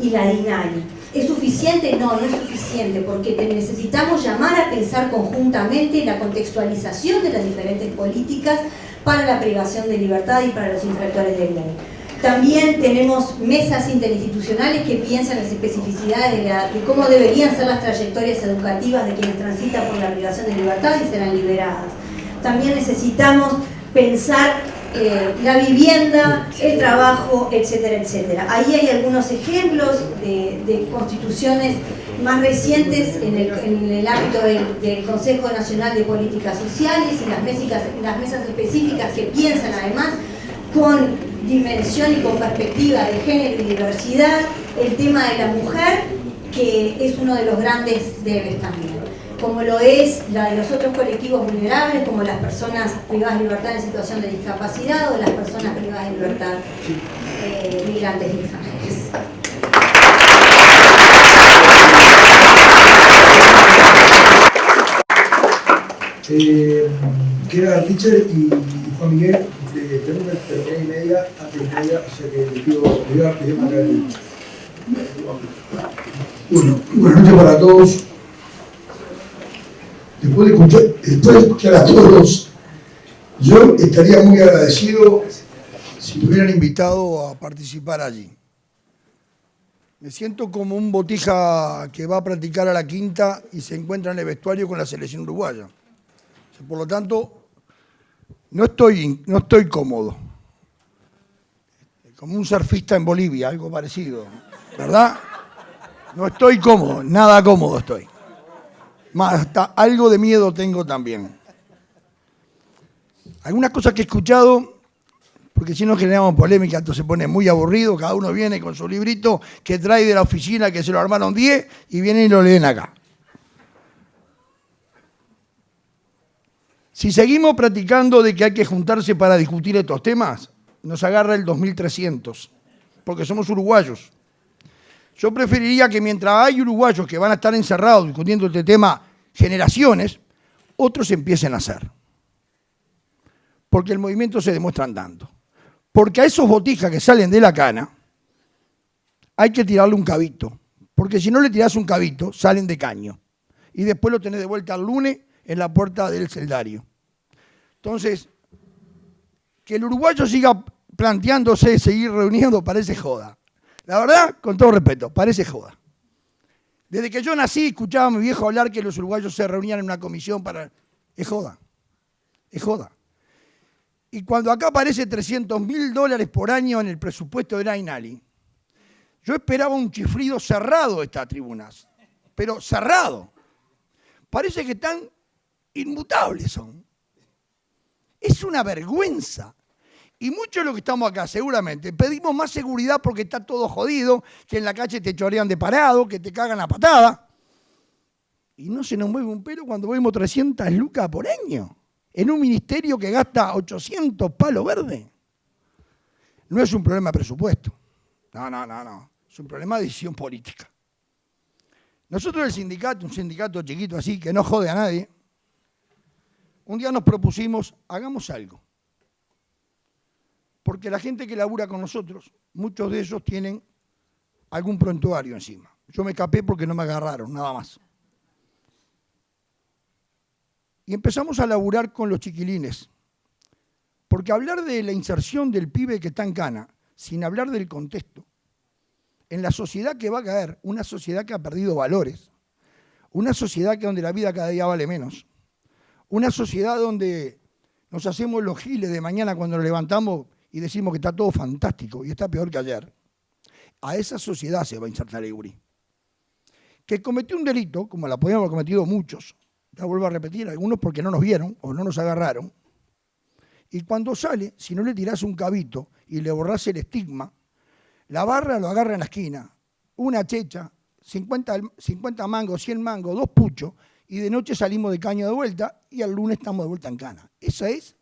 y la DINALI. ¿Es suficiente? No, no es suficiente, porque necesitamos llamar a pensar conjuntamente la contextualización de las diferentes políticas para la privación de libertad y para los infractores de ley. También tenemos mesas interinstitucionales que piensan las especificidades de cómo deberían ser las trayectorias educativas de quienes transitan por la privación de libertad y serán liberadas. También necesitamos pensar la vivienda, el trabajo, etcétera, etcétera. Ahí hay algunos ejemplos de constituciones más recientes en el ámbito del Consejo Nacional de Políticas Sociales y las mesas específicas que piensan además con dimensión y con perspectiva de género y diversidad, el tema de la mujer, que es uno de los grandes debes también, como lo es la de los otros colectivos vulnerables, como las personas privadas de libertad en situación de discapacidad o las personas privadas de libertad migrantes y extranjeros. Queda Richard y Juan Miguel. Tenemos que terminar y media, antes de media, o sea que le voy a marcar el... Bueno, buenas noches para todos. Después de escuchar a todos, yo estaría muy agradecido si me hubieran invitado a participar allí. Me siento como un botija que va a practicar a la quinta y se encuentra en el vestuario con la selección uruguaya. O sea, por lo tanto, no estoy cómodo. Como un surfista en Bolivia, algo parecido, ¿verdad? No estoy cómodo, nada cómodo estoy. Más, hasta algo de miedo tengo también. Algunas cosas que he escuchado, porque si no generamos polémica, esto se pone muy aburrido, cada uno viene con su librito que trae de la oficina, que se lo armaron 10, y vienen y lo leen acá. Si seguimos practicando de que hay que juntarse para discutir estos temas, nos agarra el 2300, porque somos uruguayos. Yo preferiría que mientras hay uruguayos que van a estar encerrados discutiendo este tema generaciones, otros empiecen a hacer. Porque el movimiento se demuestra andando. Porque a esos botijas que salen de la cana hay que tirarle un cabito. Porque si no le tirás un cabito, salen de caño. Y después lo tenés de vuelta el lunes en la puerta del celdario. Entonces, que el uruguayo siga planteándose seguir reuniendo parece joda. La verdad, con todo respeto, parece joda. Desde que yo nací, escuchaba a mi viejo hablar que los uruguayos se reunían en una comisión para... Es joda. Es joda. Y cuando acá aparece $300.000 por año en el presupuesto de Nainali, yo esperaba un chiflido cerrado de estas tribunas. Pero cerrado. Parece que están inmutables son. Es una vergüenza. Y muchos de los que estamos acá, seguramente, pedimos más seguridad porque está todo jodido, que en la calle te chorean de parado, que te cagan a patada. Y no se nos mueve un pelo cuando vemos 300 lucas por año en un ministerio que gasta 800 palos verdes. No es un problema de presupuesto. No. Es un problema de decisión política. Nosotros el sindicato, un sindicato chiquito así, que no jode a nadie, un día nos propusimos, hagamos algo. Porque la gente que labura con nosotros, muchos de ellos tienen algún prontuario encima. Yo me escapé porque no me agarraron, nada más. Y empezamos a laburar con los chiquilines. Porque hablar de la inserción del pibe que está en cana, sin hablar del contexto, en la sociedad que va a caer, una sociedad que ha perdido valores, una sociedad donde la vida cada día vale menos, una sociedad donde nos hacemos los giles de mañana cuando nos levantamos y decimos que está todo fantástico y está peor que ayer. A esa sociedad se va a insertar el gurí. Que cometió un delito, como la podíamos haber cometido muchos, ya vuelvo a repetir, algunos porque no nos vieron o no nos agarraron, y cuando sale, si no le tirás un cabito y le borrás el estigma, la barra lo agarra en la esquina, una checha, 50 mangos, 100 mangos, 2 puchos, y de noche salimos de caño de vuelta y al lunes estamos de vuelta en cana. Esa es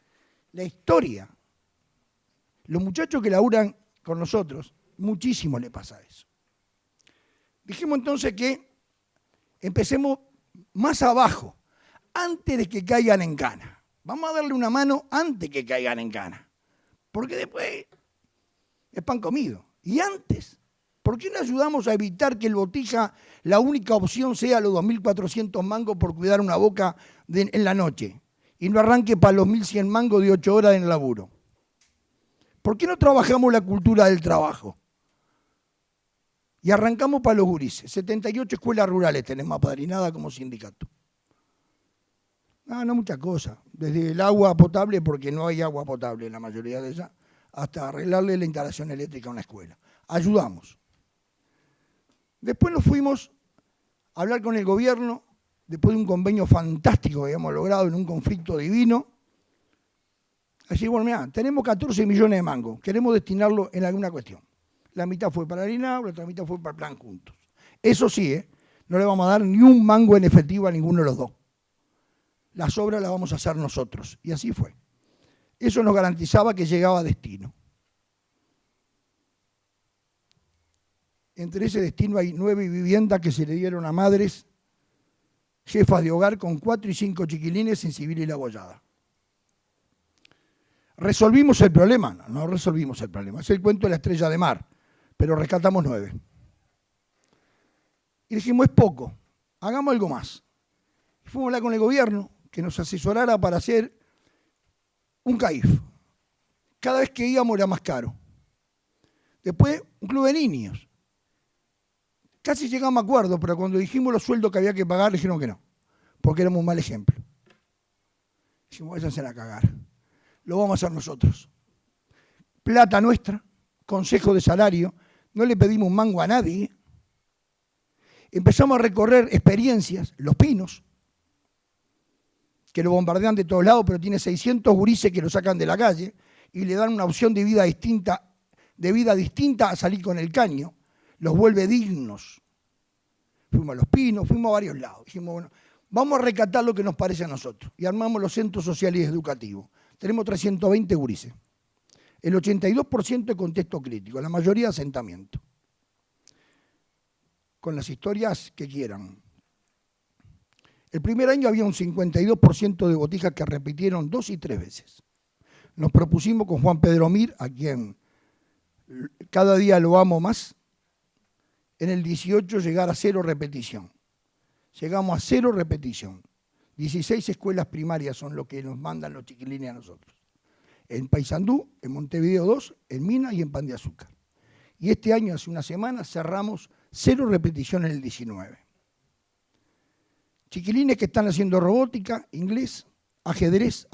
la historia. Los muchachos que laburan con nosotros, muchísimo le pasa eso. Dijimos entonces que empecemos más abajo, antes de que caigan en cana. Vamos a darle una mano antes que caigan en cana. Porque después es pan comido. Y antes, ¿por qué no ayudamos a evitar que el botija, la única opción sea los 2.400 mangos por cuidar una boca en la noche? Y no arranque para los 1.100 mangos de 8 horas en el laburo. ¿Por qué no trabajamos la cultura del trabajo? Y arrancamos para los gurises. 78 escuelas rurales tenemos apadrinadas como sindicato. No mucha cosa. Desde el agua potable, porque no hay agua potable en la mayoría de ellas, hasta arreglarle la instalación eléctrica a una escuela. Ayudamos. Después nos fuimos a hablar con el gobierno, después de un convenio fantástico que habíamos logrado en un conflicto divino. Así, bueno, mirá, tenemos 14 millones de mangos, queremos destinarlo en alguna cuestión. La mitad fue para el INAU, la otra mitad fue para el plan Juntos. Eso sí, no le vamos a dar ni un mango en efectivo a ninguno de los dos. Las obras las vamos a hacer nosotros. Y así fue. Eso nos garantizaba que llegaba a destino. Entre ese destino hay 9 viviendas que se le dieron a madres, jefas de hogar con 4 y 5 chiquilines en Civil y La Bollada. ¿Resolvimos el problema? No resolvimos el problema. Es el cuento de la estrella de mar, pero rescatamos 9. Y dijimos, es poco, hagamos algo más. Y fuimos a hablar con el gobierno, que nos asesorara para hacer un CAIF. Cada vez que íbamos era más caro. Después, un club de niños. Casi llegamos a acuerdo, pero cuando dijimos los sueldos que había que pagar, dijeron que no, porque éramos un mal ejemplo. Dijimos, váyanse a cagar. Lo vamos a hacer nosotros. Plata nuestra, consejo de salario, no le pedimos un mango a nadie. Empezamos a recorrer experiencias, Los Pinos, que lo bombardean de todos lados, pero tiene 600 gurises que lo sacan de la calle, y le dan una opción de vida distinta a salir con el caño, los vuelve dignos. Fuimos a Los Pinos, fuimos a varios lados. Dijimos, bueno, vamos a recatar lo que nos parece a nosotros. Y armamos los centros sociales y educativos. Tenemos 320 gurises. El 82% de contexto crítico, la mayoría de asentamiento. Con las historias que quieran. El primer año había un 52% de botijas que repitieron 2 y 3 veces. Nos propusimos con Juan Pedro Mir, a quien cada día lo amo más, en el 18 llegar a 0 repetición. Llegamos a 0 repetición. 16 escuelas primarias son lo que nos mandan los chiquilines a nosotros. En Paysandú, en Montevideo 2, en Minas y en Pan de Azúcar. Y este año, hace una semana, cerramos 0 repetición en el 19. Chiquilines que están haciendo robótica, inglés, ajedrez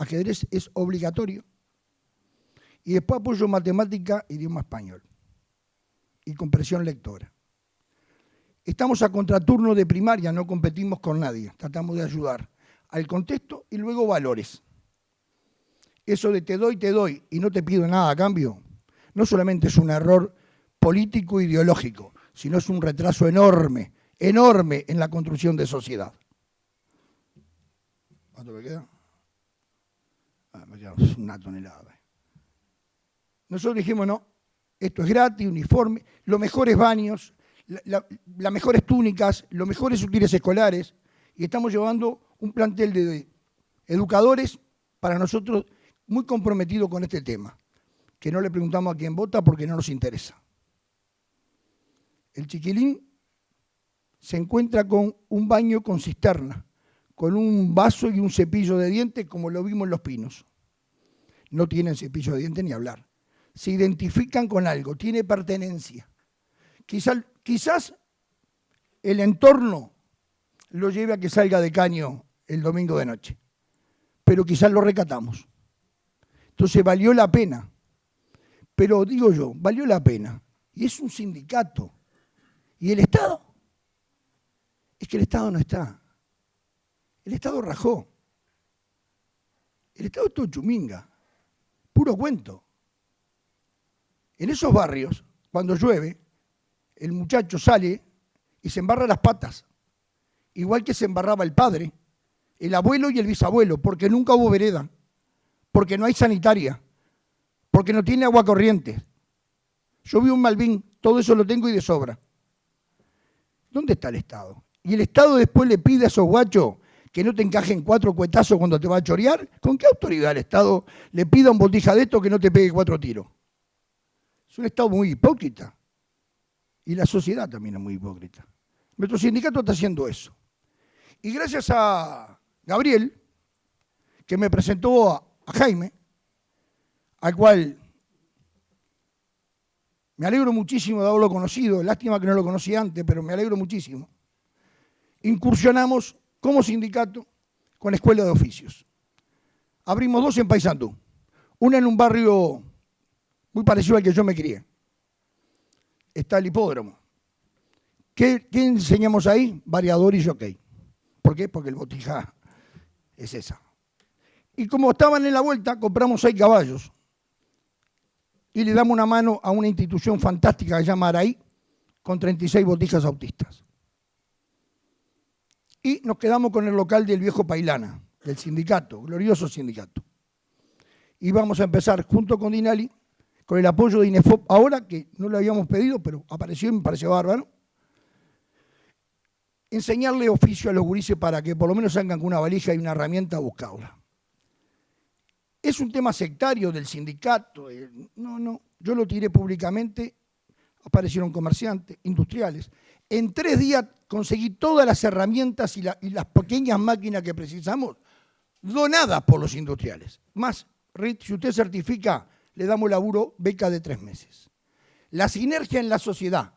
es obligatorio. Y después apoyo matemática, idioma español. Y comprensión lectora. Estamos a contraturno de primaria, no competimos con nadie. Tratamos de ayudar al contexto y luego valores. Eso de te doy y no te pido nada a cambio, no solamente es un error político e ideológico, sino es un retraso enorme en la construcción de sociedad. ¿Cuánto me queda? Me queda una tonelada. Nosotros dijimos, no, esto es gratis, uniforme, los mejores baños, las mejores túnicas, los mejores útiles escolares, y estamos llevando un plantel de educadores para nosotros muy comprometido con este tema, que no le preguntamos a quién vota porque no nos interesa. El chiquilín se encuentra con un baño con cisterna, con un vaso y un cepillo de dientes, como lo vimos en Los Pinos. No tienen cepillo de dientes ni hablar. Se identifican con algo, tiene pertenencia. Quizás el entorno lo lleve a que salga de caño el domingo de noche, pero quizás lo recatamos. Entonces valió la pena, pero digo yo, valió la pena. Y es un sindicato. ¿Y el Estado? Es que el Estado no está. El Estado rajó. El Estado es todo chuminga, puro cuento. En esos barrios, cuando llueve, el muchacho sale y se embarra las patas, igual que se embarraba el padre, el abuelo y el bisabuelo, porque nunca hubo vereda, porque no hay sanitaria, porque no tiene agua corriente. Yo vi un Malvin, todo eso lo tengo y de sobra. ¿Dónde está el Estado? Y el Estado después le pide a esos guachos que no te encajen 4 cuetazos cuando te va a chorear. ¿Con qué autoridad el Estado le pide a un botija de esto que no te pegue 4 tiros? Es un Estado muy hipócrita. Y la sociedad también es muy hipócrita. Nuestro sindicato está haciendo eso. Y gracias a Gabriel, que me presentó a Jaime, al cual me alegro muchísimo de haberlo conocido, lástima que no lo conocí antes, pero me alegro muchísimo. Incursionamos como sindicato con escuela de oficios. Abrimos 2 en Paysandú, una en un barrio muy parecido al que yo me crié. Está el hipódromo. ¿Qué enseñamos ahí? Variador y jockey. ¿Por qué? Porque el botija es esa. Y como estaban en la vuelta, compramos 6 caballos y le damos una mano a una institución fantástica que se llama Araí, con 36 botijas autistas. Y nos quedamos con el local del viejo Pailana, del sindicato, glorioso sindicato. Y vamos a empezar junto con Dinali, con el apoyo de INEFOP, ahora que no le habíamos pedido, pero apareció y me pareció bárbaro, enseñarle oficio a los gurises para que por lo menos salgan con una valija y una herramienta a buscarla. Es un tema sectario del sindicato, no, yo lo tiré públicamente, aparecieron comerciantes, industriales. En 3 días conseguí todas las herramientas y las pequeñas máquinas que precisamos, donadas por los industriales. Más, si usted certifica, le damos laburo, beca de 3 meses. La sinergia en la sociedad,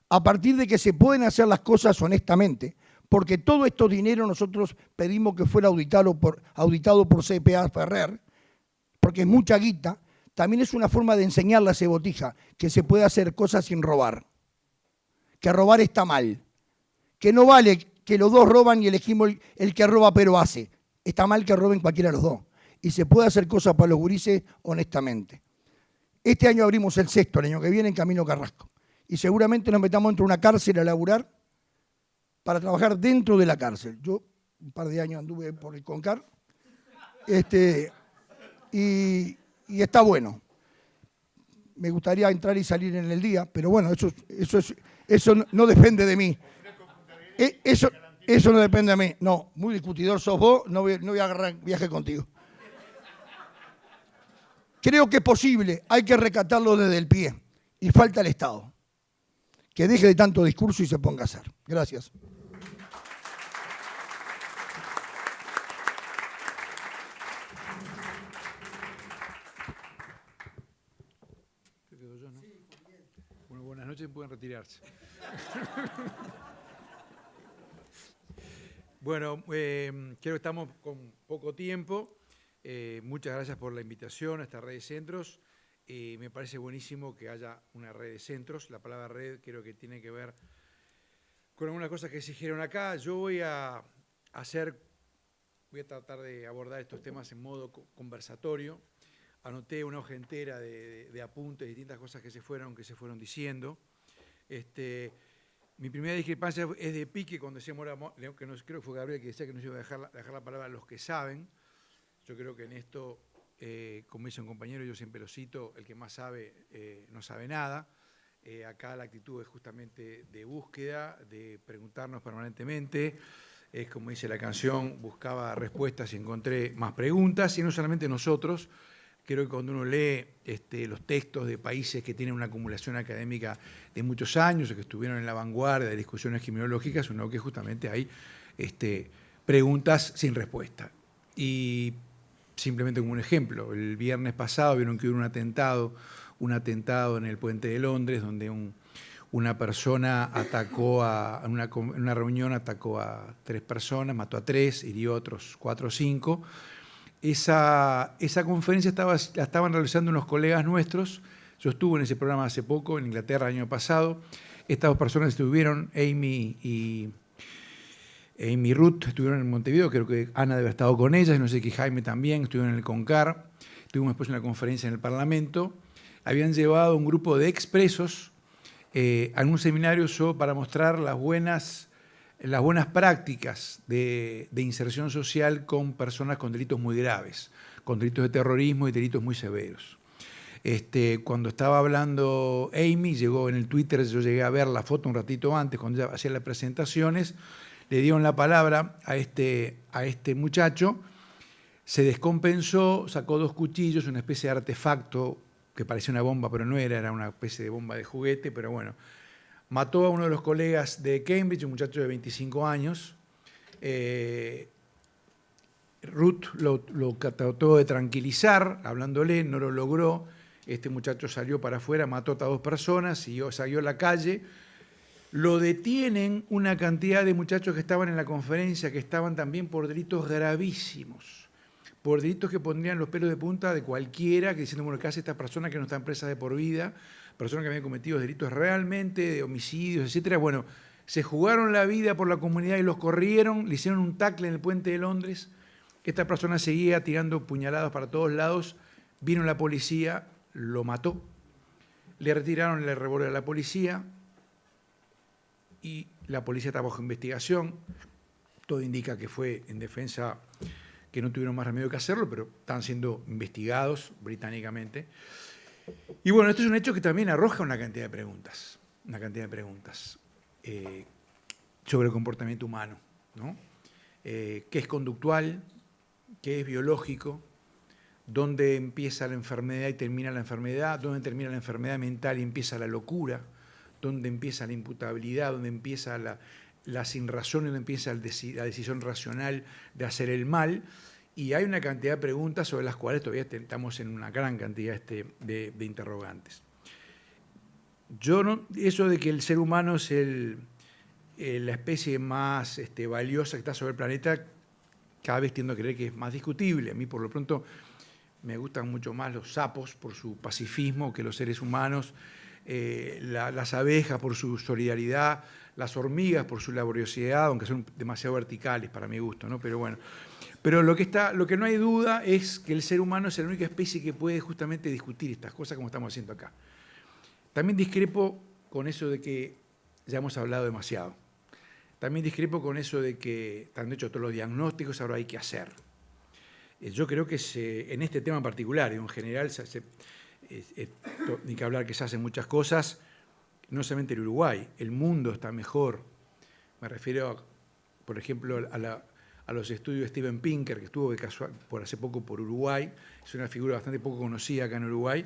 a partir de que se pueden hacer las cosas honestamente, porque todo estos dinero nosotros pedimos que fuera auditado por CPA Ferrer, porque es mucha guita, también es una forma de enseñarle a ese botija que se puede hacer cosas sin robar, que robar está mal, que no vale que los dos roban y elegimos el que roba pero hace, está mal que roben cualquiera de los dos. y se puede hacer cosas para los gurises honestamente. Este año abrimos el 6º, el año que viene en Camino Carrasco. Y seguramente nos metamos dentro de una cárcel a laburar para trabajar dentro de la cárcel. Yo un par de años anduve por el CONCAR y está bueno. Me gustaría entrar y salir en el día, pero bueno, eso no depende de mí. Eso no depende de mí. No, muy discutidor sos vos, no voy a agarrar viaje contigo. Creo que es posible, hay que recatarlo desde el pie. Y falta el Estado. Que deje de tanto discurso y se ponga a hacer. Gracias. Bueno, buenas noches, pueden retirarse. Bueno, creo que estamos con poco tiempo. Muchas gracias por la invitación a esta red de centros. Me parece buenísimo que haya una red de centros. La palabra red creo que tiene que ver con algunas cosas que se dijeron acá. Yo voy a tratar de abordar estos temas en modo conversatorio. Anoté una hoja entera de apuntes, distintas cosas que se fueron diciendo. Mi primera discrepancia es de pique cuando decíamos, que no, creo que fue Gabriel que decía que nos iba a dejar la palabra a los que saben. Yo creo que en esto, como dice un compañero, yo siempre lo cito, el que más sabe no sabe nada. Acá la actitud es justamente de búsqueda, de preguntarnos permanentemente. Es como dice la canción, buscaba respuestas y encontré más preguntas. Y no solamente nosotros, creo que cuando uno lee los textos de países que tienen una acumulación académica de muchos años o que estuvieron en la vanguardia de discusiones criminológicas, uno ve que justamente hay preguntas sin respuesta. Y simplemente como un ejemplo, el viernes pasado vieron que hubo un atentado en el Puente de Londres, donde una persona atacó en una reunión atacó a 3 personas, mató a 3, hirió a otros 4 o 5. Esa conferencia la estaban realizando unos colegas nuestros. Yo estuve en ese programa hace poco, en Inglaterra, el año pasado. Estas 2 personas estuvieron, Amy y Ruth, estuvieron en Montevideo. Creo que Ana debe haber estado con ellas, no sé que Jaime también, estuvieron en el CONCAR. Tuvimos después una conferencia en el Parlamento. Habían llevado un grupo de expresos a un seminario para mostrar las buenas prácticas de inserción social con personas con delitos muy graves, con delitos de terrorismo y delitos muy severos. Cuando estaba hablando Amy, llegó en el Twitter, yo llegué a ver la foto un ratito antes, cuando ella hacía las presentaciones, le dieron la palabra a este muchacho, se descompensó, sacó 2 cuchillos, una especie de artefacto que parecía una bomba, pero no era una especie de bomba de juguete, pero bueno. Mató a uno de los colegas de Cambridge, un muchacho de 25 años. Ruth lo trató de tranquilizar, hablándole, no lo logró. Este muchacho salió para afuera, mató a 2 personas, salió a la calle. Lo detienen una cantidad de muchachos que estaban en la conferencia, que estaban también por delitos gravísimos, por delitos que pondrían los pelos de punta de cualquiera, que diciendo, bueno, ¿qué hace esta persona que no está en presa de por vida? Personas que habían cometido delitos realmente, de homicidios, etcétera. Bueno, se jugaron la vida por la comunidad y los corrieron, le hicieron un tackle en el Puente de Londres. Esta persona seguía tirando puñaladas para todos lados. Vino la policía, lo mató. Le retiraron el revólver a la policía y la policía está bajo investigación. Todo indica que fue en defensa, que no tuvieron más remedio que hacerlo, pero están siendo investigados británicamente. Y bueno, esto es un hecho que también arroja una cantidad de preguntas sobre el comportamiento humano, ¿no? ¿Qué es conductual? ¿Qué es biológico? ¿Dónde empieza la enfermedad y termina la enfermedad? ¿Dónde termina la enfermedad mental y empieza la locura? ¿Dónde empieza la imputabilidad? ¿Dónde empieza la sinrazón? ¿Dónde empieza la decisión racional de hacer el mal? Y hay una cantidad de preguntas sobre las cuales todavía estamos en una gran cantidad de interrogantes. Eso de que el ser humano es la especie más valiosa que está sobre el planeta, cada vez tiendo a creer que es más discutible. A mí, por lo pronto, me gustan mucho más los sapos por su pacifismo que los seres humanos. las abejas por su solidaridad, las hormigas por su laboriosidad, aunque son demasiado verticales para mi gusto, ¿no? Pero bueno. Pero lo que no hay duda es que el ser humano es la única especie que puede justamente discutir estas cosas como estamos haciendo acá. También discrepo con eso de que ya hemos hablado demasiado. También discrepo con eso de que están hechos todos los diagnósticos, ahora hay que hacer. Yo creo que en este tema en particular, y en general, ni que hablar que se hacen muchas cosas, no solamente en Uruguay, el mundo está mejor. Me refiero, por ejemplo, a los estudios de Steven Pinker, que estuvo por hace poco por Uruguay. Es una figura bastante poco conocida acá en Uruguay,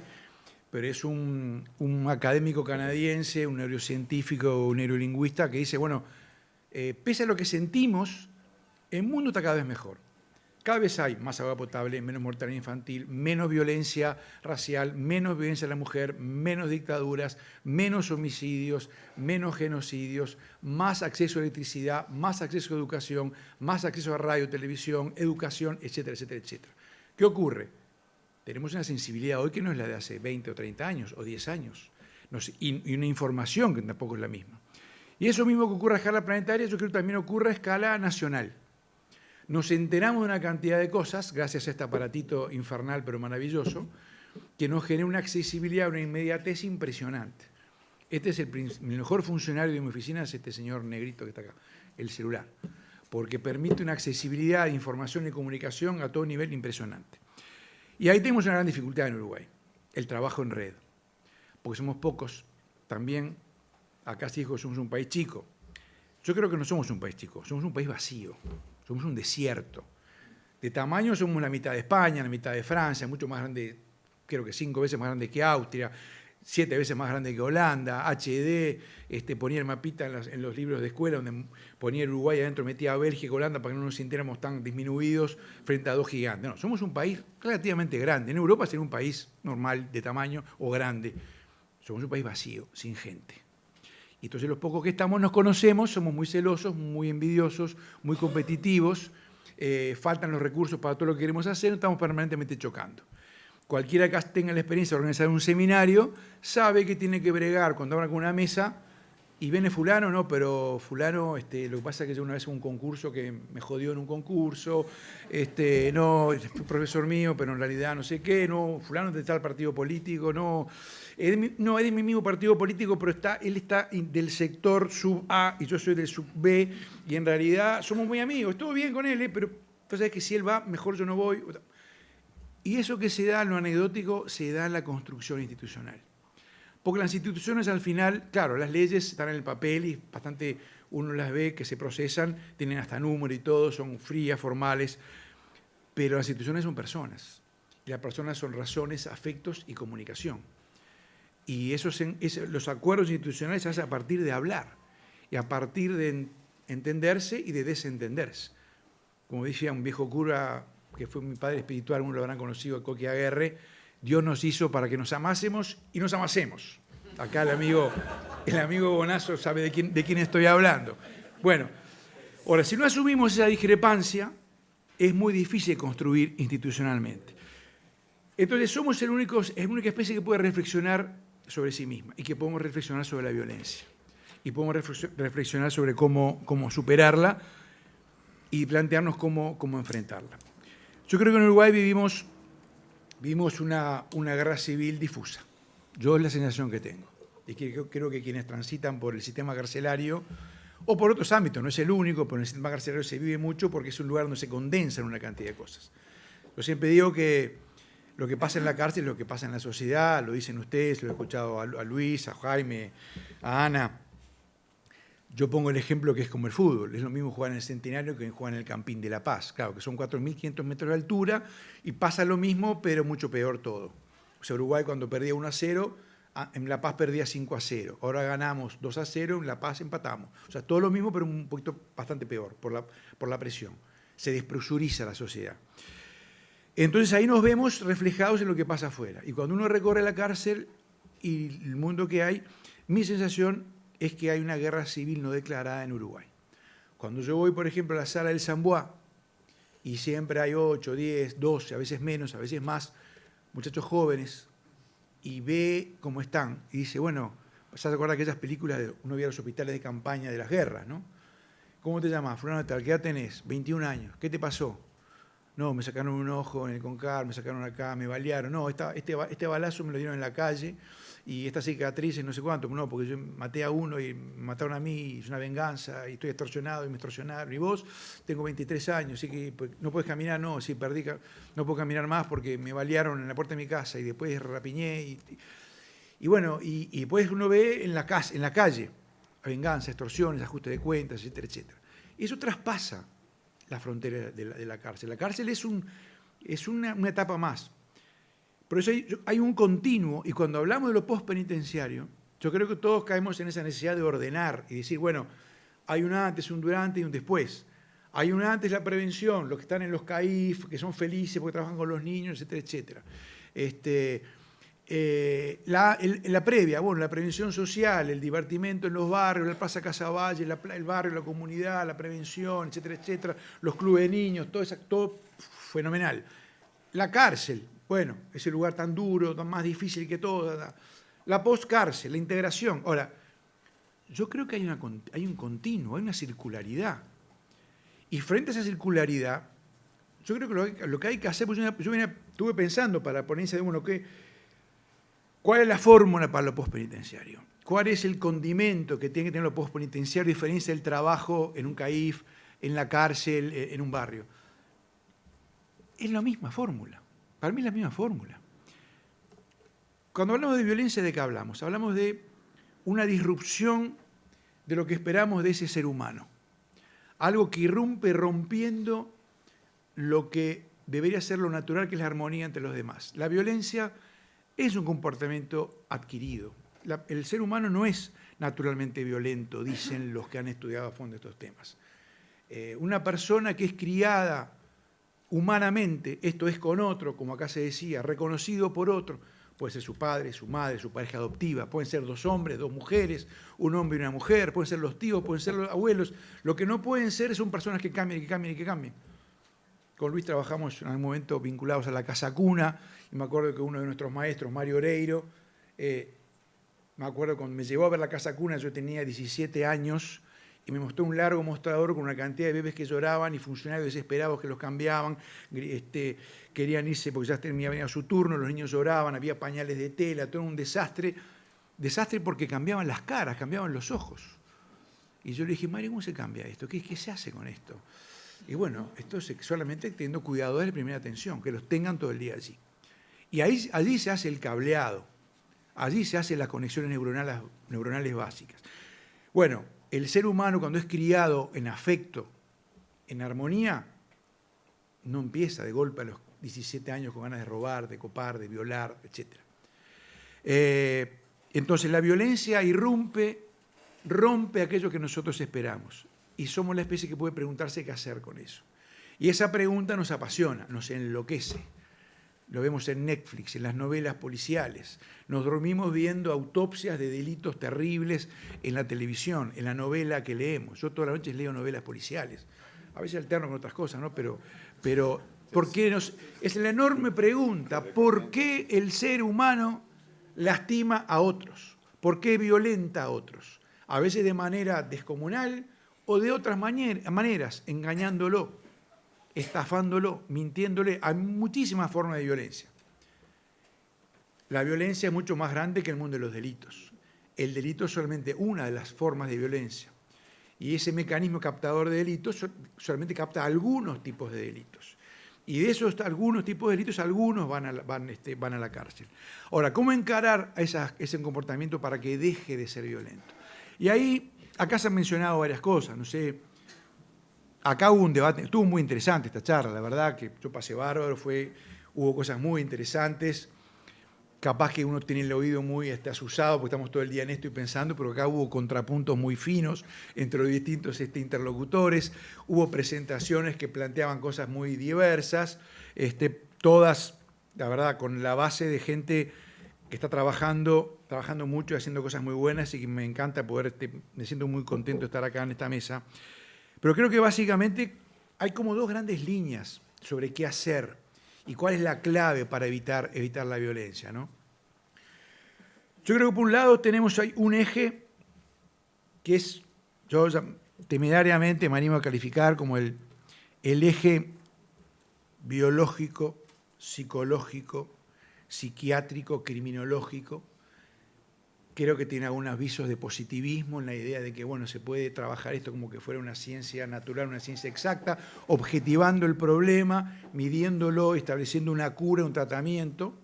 pero es un académico canadiense, un neurocientífico, un neurolingüista, que dice, bueno, pese a lo que sentimos, el mundo está cada vez mejor. Cada vez hay más agua potable, menos mortalidad infantil, menos violencia racial, menos violencia a la mujer, menos dictaduras, menos homicidios, menos genocidios, más acceso a electricidad, más acceso a educación, más acceso a radio, televisión, educación, etcétera, etcétera, etcétera. ¿Qué ocurre? Tenemos una sensibilidad hoy que no es la de hace 20 o 30 años o 10 años, y una información que tampoco es la misma. Y eso mismo que ocurre a escala planetaria, yo creo que también ocurre a escala nacional. Nos enteramos de una cantidad de cosas, gracias a este aparatito infernal pero maravilloso, que nos genera una accesibilidad, una inmediatez impresionante. Este es el mejor funcionario de mi oficina, es este señor negrito que está acá, el celular, porque permite una accesibilidad de información y comunicación a todo nivel impresionante. Y ahí tenemos una gran dificultad en Uruguay, el trabajo en red, porque somos pocos. También, acá se dijo que somos un país chico. Yo creo que no somos un país chico, somos un país vacío. Somos un desierto. De tamaño somos la mitad de España, la mitad de Francia, mucho más grande, creo que 5 veces más grande que Austria, 7 veces más grande que Holanda, HD, ponía el mapita en los libros de escuela, donde ponía el Uruguay adentro, metía a Bélgica, Holanda, para que no nos sintiéramos tan disminuidos frente a dos gigantes. No, somos un país relativamente grande. En Europa sería un país normal, de tamaño o grande. Somos un país vacío, sin gente. Y entonces los pocos que estamos nos conocemos, somos muy celosos, muy envidiosos, muy competitivos, faltan los recursos para todo lo que queremos hacer, estamos permanentemente chocando. Cualquiera que tenga la experiencia de organizar un seminario sabe que tiene que bregar cuando habla con una mesa y viene fulano, no, pero fulano, lo que pasa es que yo una vez en un concurso que me jodió en un concurso, no, es profesor mío, pero en realidad no sé qué, no, fulano de tal partido político, no, es de mi mismo partido político, pero él está del sector sub A y yo soy del sub B, y en realidad somos muy amigos, todo bien con él, pero entonces es que si él va, mejor yo no voy. Y eso que se da en lo anecdótico se da en la construcción institucional. Porque las instituciones al final, claro, las leyes están en el papel y bastante uno las ve que se procesan, tienen hasta número y todo, son frías, formales, pero las instituciones son personas. Y las personas son razones, afectos y comunicación. Y los acuerdos institucionales se hacen a partir de hablar y a partir de entenderse y de desentenderse. Como decía un viejo cura que fue mi padre espiritual, uno lo habrán conocido, Coqui Aguerre, Dios nos hizo para que nos amásemos y nos amasemos. Acá el amigo Bonazo sabe de quién estoy hablando. Bueno, ahora, si no asumimos esa discrepancia, es muy difícil construir institucionalmente. Entonces, somos la única especie que puede reflexionar sobre sí misma y que podemos reflexionar sobre la violencia. Y podemos reflexionar sobre cómo superarla y plantearnos cómo enfrentarla. Yo creo que en Uruguay vivimos una guerra civil difusa. Yo es la sensación que tengo. Y creo que quienes transitan por el sistema carcelario, o por otros ámbitos, no es el único, pero en el sistema carcelario se vive mucho porque es un lugar donde se condensan una cantidad de cosas. Yo siempre digo que lo que pasa en la cárcel es lo que pasa en la sociedad, lo dicen ustedes, lo he escuchado a Luis, a Jaime, a Ana. Yo pongo el ejemplo que es como el fútbol, es lo mismo jugar en el Centenario que jugar en el Campín de La Paz. Claro, que son 4.500 metros de altura y pasa lo mismo, pero mucho peor todo. O sea, Uruguay cuando perdía 1-0, en La Paz perdía 5-0. Ahora ganamos 2-0, en La Paz empatamos. O sea, todo lo mismo, pero un poquito bastante peor por la presión. Se despresuriza la sociedad. Entonces ahí nos vemos reflejados en lo que pasa afuera. Y cuando uno recorre la cárcel y el mundo que hay, mi sensación es que hay una guerra civil no declarada en Uruguay. Cuando yo voy, por ejemplo, a la sala del Sambois, y siempre hay 8, 10, 12, a veces menos, a veces más, muchachos jóvenes, y ve cómo están, y dice, bueno, vas a recordar aquellas películas de uno veía los hospitales de campaña de las guerras, ¿no? ¿Cómo te llamas? Fulano de tal, ¿qué edad tenés? 21 años. ¿Qué te pasó? No, me sacaron un ojo en el Concar, me sacaron acá, me balearon. No, este balazo me lo dieron en la calle y esta cicatriz no sé cuánto. No, porque yo maté a uno y me mataron a mí, y es una venganza, y estoy extorsionado y me extorsionaron. Y vos, tengo 23 años, así que no puedes caminar. No, sí, no puedo caminar más porque me balearon en la puerta de mi casa y después rapiñé. Y bueno, y después uno ve en la calle venganza, extorsiones, ajuste de cuentas, etcétera, etcétera. Eso traspasa la frontera de la cárcel. La cárcel es una etapa más. Por eso hay un continuo, y cuando hablamos de lo postpenitenciario, yo creo que todos caemos en esa necesidad de ordenar y decir, bueno, hay un antes, un durante y un después. Hay un antes, la prevención, los que están en los CAIF, que son felices porque trabajan con los niños, etcétera, etcétera. La previa, bueno, la prevención social, el divertimento en los barrios, la Plaza Casaballe, el barrio, la comunidad, la prevención, etcétera, etcétera, los clubes de niños, todo fenomenal. La cárcel, bueno, ese lugar tan duro, tan más difícil que todo. La postcárcel, la integración. Ahora, yo creo que hay un continuo, hay una circularidad. Y frente a esa circularidad, yo creo que lo que hay que hacer, pues yo estuve pensando para ponerse de uno ¿cuál es la fórmula para lo postpenitenciario? ¿Cuál es el condimento que tiene que tener lo postpenitenciario a diferencia del trabajo en un CAIF, en la cárcel, en un barrio? Es la misma fórmula. Para mí es la misma fórmula. Cuando hablamos de violencia, ¿de qué hablamos? Hablamos de una disrupción de lo que esperamos de ese ser humano. Algo que irrumpe rompiendo lo que debería ser lo natural, que es la armonía entre los demás. La violencia es un comportamiento adquirido. El ser humano no es naturalmente violento, dicen los que han estudiado a fondo estos temas. Una persona que es criada humanamente, esto es con otro, como acá se decía, reconocido por otro, puede ser su padre, su madre, su pareja adoptiva, pueden ser dos hombres, dos mujeres, un hombre y una mujer, pueden ser los tíos, pueden ser los abuelos. Lo que no pueden ser son personas que cambien, que cambien y que cambien. Con Luis trabajamos en algún momento vinculados a la Casa Cuna, y me acuerdo que uno de nuestros maestros, Mario Oreiro, me acuerdo cuando me llevó a ver la Casa Cuna, yo tenía 17 años, y me mostró un largo mostrador con una cantidad de bebés que lloraban y funcionarios desesperados que los cambiaban, querían irse porque ya venía su turno, los niños lloraban, había pañales de tela, todo un desastre. Desastre porque cambiaban las caras, cambiaban los ojos. Y yo le dije, Mario, ¿cómo se cambia esto? ¿Qué se hace con esto? Y bueno, esto es solamente teniendo cuidadores de primera atención, que los tengan todo el día allí. Y allí se hace el cableado, allí se hacen las conexiones neuronales básicas. Bueno, el ser humano cuando es criado en afecto, en armonía, no empieza de golpe a los 17 años con ganas de robar, de copar, de violar, etc. Entonces la violencia rompe aquello que nosotros esperamos. Y somos la especie que puede preguntarse qué hacer con eso. Y esa pregunta nos apasiona, nos enloquece. Lo vemos en Netflix, en las novelas policiales. Nos dormimos viendo autopsias de delitos terribles en la televisión, en la novela que leemos. Yo todas las noches leo novelas policiales. A veces alterno con otras cosas, ¿no? Pero ¿por qué es la enorme pregunta, ¿por qué el ser humano lastima a otros? ¿Por qué violenta a otros? A veces de manera descomunal o de otras maneras, engañándolo, estafándolo, mintiéndole. Hay muchísimas formas de violencia. La violencia es mucho más grande que el mundo de los delitos. El delito es solamente una de las formas de violencia. Y ese mecanismo captador de delitos solamente capta algunos tipos de delitos. Y de esos algunos tipos de delitos, algunos van a la cárcel. Ahora, ¿cómo encarar ese comportamiento para que deje de ser violento? Y ahí, acá se han mencionado varias cosas, no sé. Acá hubo un debate, estuvo muy interesante esta charla, la verdad que yo pasé bárbaro, hubo cosas muy interesantes. Capaz que uno tiene el oído muy asusado porque estamos todo el día en esto y pensando, pero acá hubo contrapuntos muy finos entre los distintos interlocutores, hubo presentaciones que planteaban cosas muy diversas, todas, la verdad, con la base de gente que está trabajando mucho y haciendo cosas muy buenas y que me encanta me siento muy contento de estar acá en esta mesa. Pero creo que básicamente hay como dos grandes líneas sobre qué hacer y cuál es la clave para evitar la violencia, ¿no? Yo creo que por un lado tenemos ahí un eje que es, yo temerariamente me animo a calificar como el eje biológico, psicológico, psiquiátrico, criminológico. Creo que tiene algunos visos de positivismo en la idea de que, bueno, se puede trabajar esto como que fuera una ciencia natural, una ciencia exacta, objetivando el problema, midiéndolo, estableciendo una cura, un tratamiento.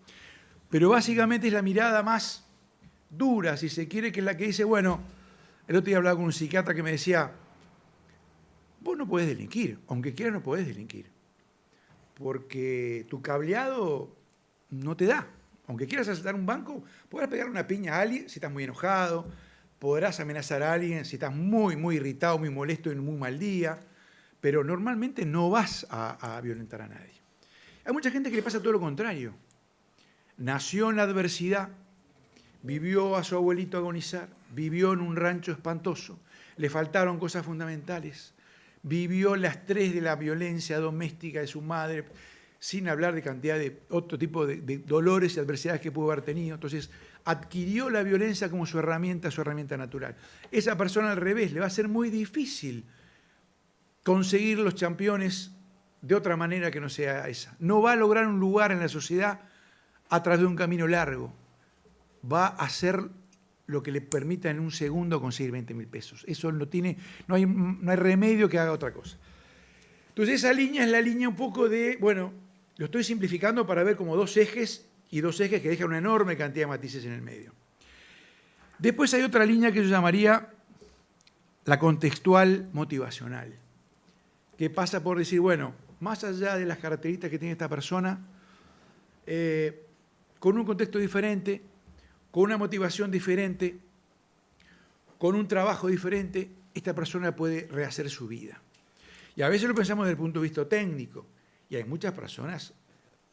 Pero básicamente es la mirada más dura, si se quiere, que es la que dice, bueno, el otro día hablaba con un psiquiatra que me decía, vos no podés delinquir, aunque quieras no podés delinquir, porque tu cableado no te da. Aunque quieras asaltar un banco, podrás pegar una piña a alguien si estás muy enojado, podrás amenazar a alguien si estás muy, muy irritado, muy molesto en un muy mal día, pero normalmente no vas a violentar a nadie. Hay mucha gente que le pasa todo lo contrario. Nació en la adversidad, vivió a su abuelito agonizar, vivió en un rancho espantoso, le faltaron cosas fundamentales, vivió el estrés de la violencia doméstica de su madre, sin hablar de cantidad de otro tipo de dolores y adversidades que pudo haber tenido. Entonces, adquirió la violencia como su herramienta natural. Esa persona, al revés, le va a ser muy difícil conseguir los campeones de otra manera que no sea esa. No va a lograr un lugar en la sociedad a través de un camino largo. Va a hacer lo que le permita en un segundo conseguir 20.000 pesos. Eso no hay remedio que haga otra cosa. Entonces, esa línea es la línea un poco de, bueno, lo estoy simplificando para ver como dos ejes que dejan una enorme cantidad de matices en el medio. Después hay otra línea que yo llamaría la contextual motivacional, que pasa por decir, bueno, más allá de las características que tiene esta persona, con un contexto diferente, con una motivación diferente, con un trabajo diferente, esta persona puede rehacer su vida. Y a veces lo pensamos desde el punto de vista técnico. Y hay muchas personas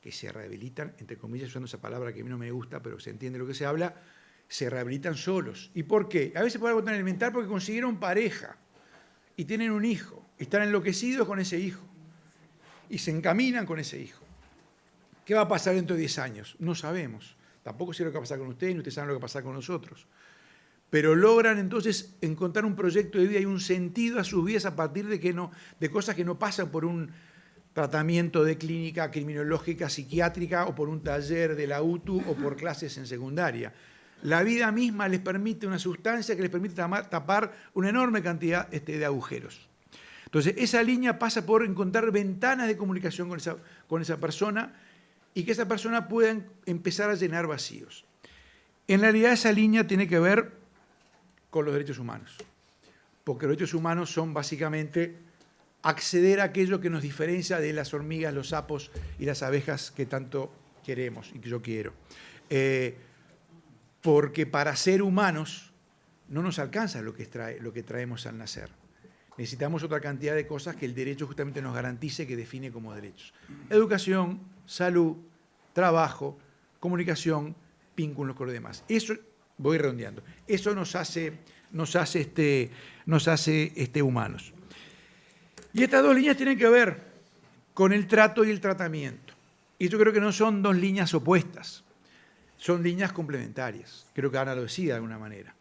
que se rehabilitan, entre comillas, usando esa palabra que a mí no me gusta, pero se entiende lo que se habla, se rehabilitan solos. ¿Y por qué? A veces por algo tan elemental porque consiguieron pareja y tienen un hijo, y están enloquecidos con ese hijo y se encaminan con ese hijo. ¿Qué va a pasar dentro de 10 años? No sabemos. Tampoco sé lo que va a pasar con ustedes, ni ustedes saben lo que va a pasar con nosotros. Pero logran entonces encontrar un proyecto de vida y un sentido a sus vidas a partir de cosas que no pasan por un tratamiento de clínica criminológica, psiquiátrica, o por un taller de la UTU, o por clases en secundaria. La vida misma les permite una sustancia que les permite tapar una enorme cantidad de agujeros. Entonces, esa línea pasa por encontrar ventanas de comunicación con esa persona y que esa persona pueda empezar a llenar vacíos. En realidad, esa línea tiene que ver con los derechos humanos, porque los derechos humanos son básicamente acceder a aquello que nos diferencia de las hormigas, los sapos y las abejas que tanto queremos y que yo quiero. Porque para ser humanos no nos alcanza lo que traemos al nacer. Necesitamos otra cantidad de cosas que el derecho justamente nos garantice, que define como derechos. Educación, salud, trabajo, comunicación, vínculos con los demás. Eso, voy redondeando, eso nos hace humanos. Y estas dos líneas tienen que ver con el trato y el tratamiento. Y yo creo que no son dos líneas opuestas, son líneas complementarias. Creo que Ana lo decía de alguna manera.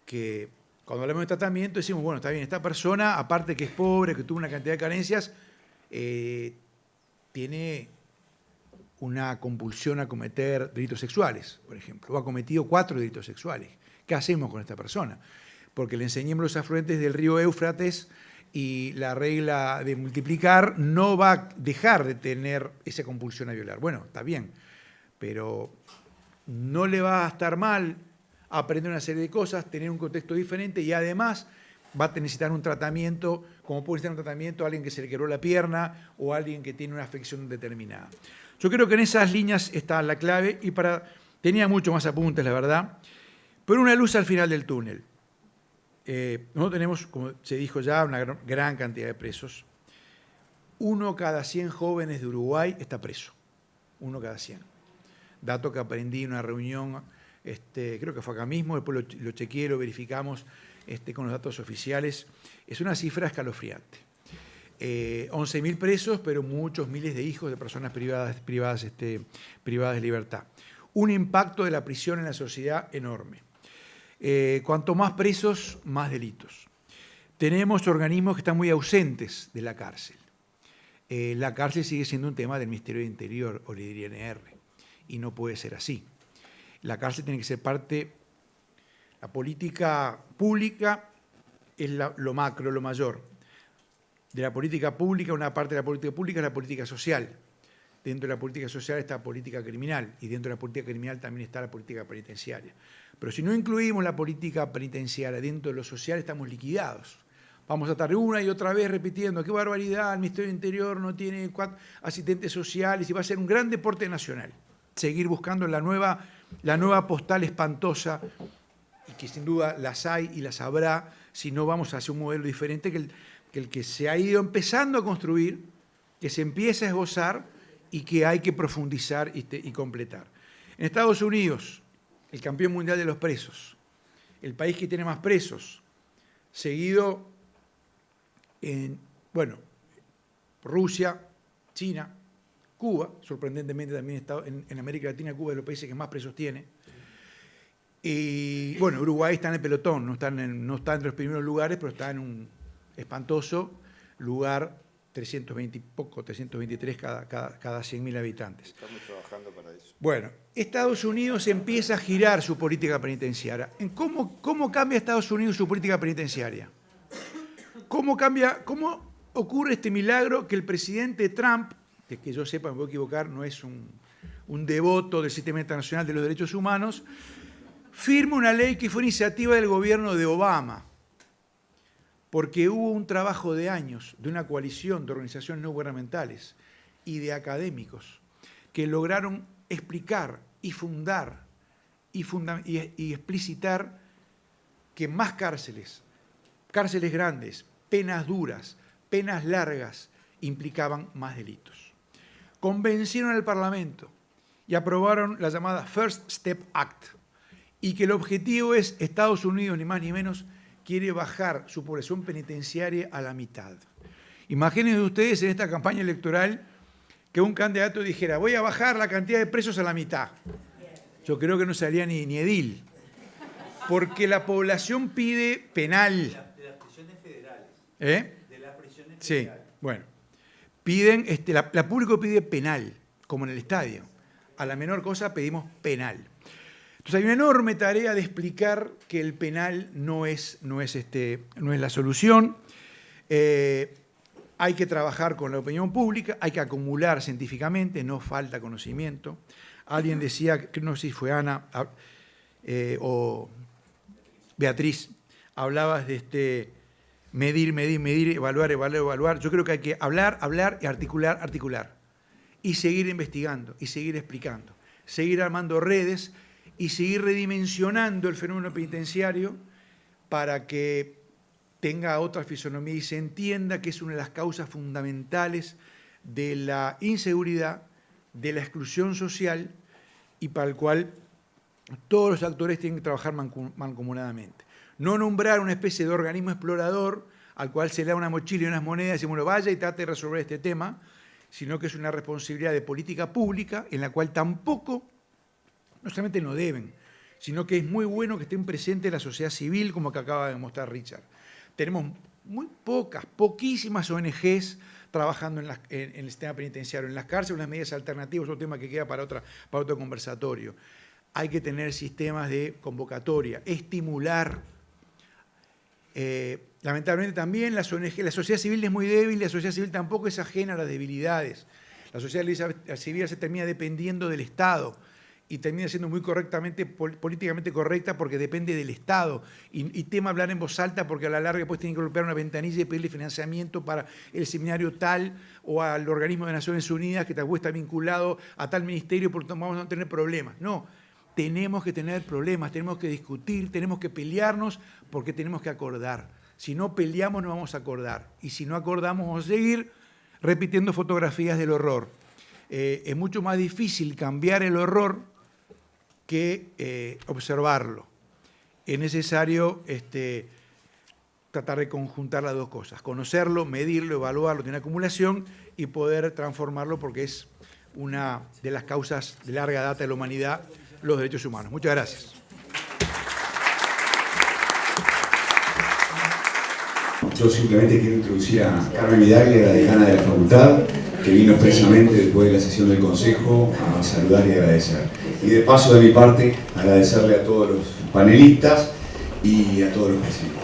Que cuando hablamos de tratamiento decimos, bueno, está bien, esta persona, aparte que es pobre, que tuvo una cantidad de carencias, tiene una compulsión a cometer delitos sexuales, por ejemplo, o ha cometido 4 delitos sexuales. ¿Qué hacemos con esta persona? Porque le enseñemos los afluentes del río Éufrates y la regla de multiplicar no va a dejar de tener esa compulsión a violar. Bueno, está bien, pero no le va a estar mal aprender una serie de cosas, tener un contexto diferente y además va a necesitar un tratamiento, como puede necesitar un tratamiento a alguien que se le quebró la pierna o a alguien que tiene una afección determinada. Yo creo que en esas líneas está la clave y tenía mucho más apuntes, la verdad, pero una luz al final del túnel. Nosotros tenemos, como se dijo ya, una gran cantidad de presos. 1 cada 100 jóvenes de Uruguay está preso. 1 cada 100. Dato que aprendí en una reunión, creo que fue acá mismo, después lo chequeé, lo verificamos con los datos oficiales. Es una cifra escalofriante. 11.000 presos, pero muchos miles de hijos de personas privadas de libertad. un impacto de la prisión en la sociedad enorme. Cuanto más presos, más delitos. Tenemos organismos que están muy ausentes de la cárcel. La cárcel sigue siendo un tema del Ministerio del Interior o del INR, y no puede ser así. La cárcel tiene que ser parte, la política pública es lo macro, lo mayor. De la política pública, una parte de la política pública es la política social. Dentro de la política social está la política criminal, y dentro de la política criminal también está la política penitenciaria. Pero si no incluimos la política penitenciaria dentro de lo social, estamos liquidados. Vamos a estar una y otra vez repitiendo, qué barbaridad, el Ministerio del Interior no tiene 4 asistentes sociales, y va a ser un gran deporte nacional. Seguir buscando la nueva postal espantosa, y que sin duda las hay y las habrá, si no vamos hacia un modelo diferente que el que se ha ido empezando a construir, que se empieza a esbozar y que hay que profundizar y completar. En Estados Unidos, el campeón mundial de los presos, el país que tiene más presos, seguido en, Rusia, China, Cuba, sorprendentemente también en América Latina, Cuba es de los países que más presos tiene. Y Uruguay está en el pelotón, no está entre los primeros lugares, pero está en un espantoso lugar 323 cada 100.000 habitantes. Estamos trabajando para eso. Bueno, Estados Unidos empieza a girar su política penitenciaria. ¿Cómo cambia Estados Unidos su política penitenciaria? ¿Cómo ocurre este milagro que el presidente Trump, que yo sepa, me voy a equivocar, no es un devoto del sistema internacional de los derechos humanos, firma una ley que fue iniciativa del gobierno de Obama, porque hubo un trabajo de años de una coalición de organizaciones no gubernamentales y de académicos que lograron explicar y fundar y explicitar que más cárceles grandes, penas duras, penas largas, implicaban más delitos. Convencieron al Parlamento y aprobaron la llamada First Step Act, y que el objetivo es, Estados Unidos, ni más ni menos, quiere bajar su población penitenciaria a la mitad. Imagínense ustedes en esta campaña electoral que un candidato dijera, voy a bajar la cantidad de presos a la mitad. Yo creo que no salía ni edil, porque la población pide penal. De las prisiones federales. De las prisiones federales. Sí, bueno. Piden, la público pide penal, como en el estadio. A la menor cosa pedimos penal. Entonces hay una enorme tarea de explicar que el penal no es la solución. Hay que trabajar con la opinión pública, hay que acumular científicamente, no falta conocimiento. Alguien decía, no sé si fue Ana o Beatriz, hablabas de medir, evaluar. Yo creo que hay que hablar y articular. Y seguir investigando, y seguir explicando. Seguir armando redes y seguir redimensionando el fenómeno penitenciario para que tenga otra fisonomía y se entienda que es una de las causas fundamentales de la inseguridad, de la exclusión social, y para el cual todos los actores tienen que trabajar mancomunadamente. No nombrar una especie de organismo explorador al cual se le da una mochila y unas monedas y decimos, bueno, vaya y trate de resolver este tema, sino que es una responsabilidad de política pública en la cual tampoco, no solamente no deben, sino que es muy bueno que estén presentes la sociedad civil, como que acaba de mostrar Richard. Tenemos poquísimas ONGs trabajando en el sistema penitenciario, en las cárceles, unas medidas alternativas, otro tema que queda para otro conversatorio. Hay que tener sistemas de convocatoria, estimular. Lamentablemente también la sociedad civil es muy débil, la sociedad civil tampoco es ajena a las debilidades. La sociedad civil se termina dependiendo del Estado y termina siendo muy políticamente correcta porque depende del Estado. Y tema hablar en voz alta porque a la larga después tienen que golpear una ventanilla y pedirle financiamiento para el seminario tal o al organismo de Naciones Unidas que tal vez está vinculado a tal ministerio, por lo tanto vamos a no tener problemas. No, tenemos que tener problemas, tenemos que discutir, tenemos que pelearnos porque tenemos que acordar. Si no peleamos no vamos a acordar. Y si no acordamos vamos a seguir repitiendo fotografías del horror. Es mucho más difícil cambiar el horror que observarlo. Es necesario tratar de conjuntar las dos cosas, conocerlo, medirlo, evaluarlo, tener acumulación y poder transformarlo porque es una de las causas de larga data de la humanidad los derechos humanos. Muchas gracias. Yo simplemente quiero introducir a Carmen Vidaglia, la decana de la facultad, que vino expresamente después de la sesión del Consejo a saludar y agradecer. Y de paso, de mi parte, agradecerle a todos los panelistas y a todos los presentes.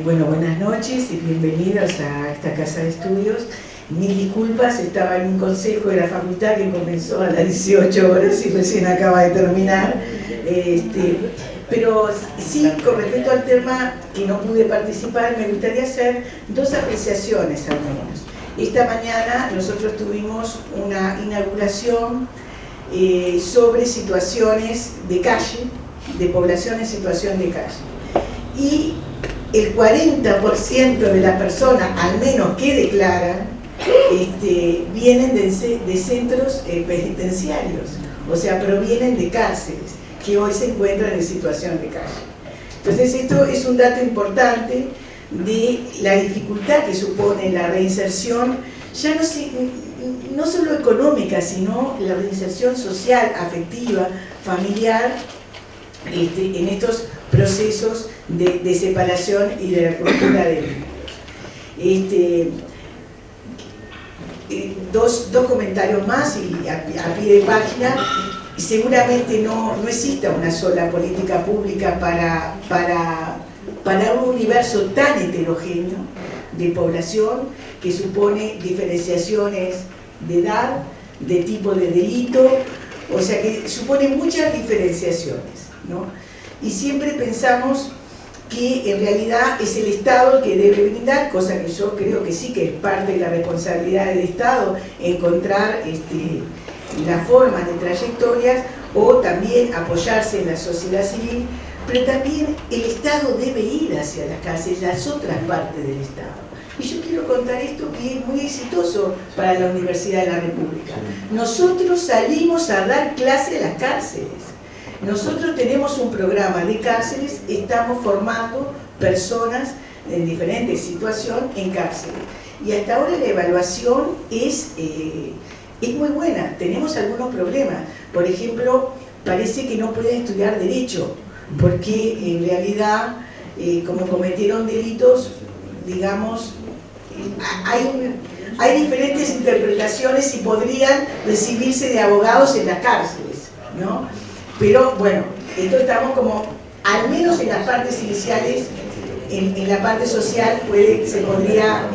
Bueno, buenas noches y bienvenidos a esta casa de estudios. Mil disculpas, estaba en un consejo de la facultad que comenzó a las 18 horas y recién acaba de terminar. Pero sí, con respecto al tema que no pude participar, me gustaría hacer dos apreciaciones al menos. Esta mañana nosotros tuvimos una inauguración sobre situaciones de calle, de población en situación de calle. Y el 40% de las personas, al menos que declaran, vienen de centros penitenciarios, o sea, provienen de cárceles que hoy se encuentran en situación de calle. Entonces esto es un dato importante de la dificultad que supone la reinserción, ya no solo económica, sino la reinserción social, afectiva, familiar, en estos procesos de separación y de ruptura de vínculos. Dos comentarios más y a pie de página. Seguramente no exista una sola política pública para un universo tan heterogéneo de población que supone diferenciaciones de edad, de tipo de delito, o sea que supone muchas diferenciaciones, ¿no? Y siempre pensamos que en realidad es el Estado el que debe brindar, cosa que yo creo que sí que es parte de la responsabilidad del Estado, encontrar las formas de trayectorias o también apoyarse en la sociedad civil, pero también el Estado debe ir hacia las cárceles, las otras partes del Estado. Y yo quiero contar esto que es muy exitoso para la Universidad de la República. Nosotros salimos a dar clase a las cárceles. Nosotros tenemos un programa de cárceles, estamos formando personas en diferentes situaciones en cárceles. Y hasta ahora la evaluación es muy buena. Tenemos algunos problemas. Por ejemplo, parece que no pueden estudiar Derecho, porque en realidad, como cometieron delitos, digamos, hay diferentes interpretaciones y podrían recibirse de abogados en las cárceles, ¿no? Pero bueno, esto estamos como, al menos en las partes iniciales, en la parte social se podría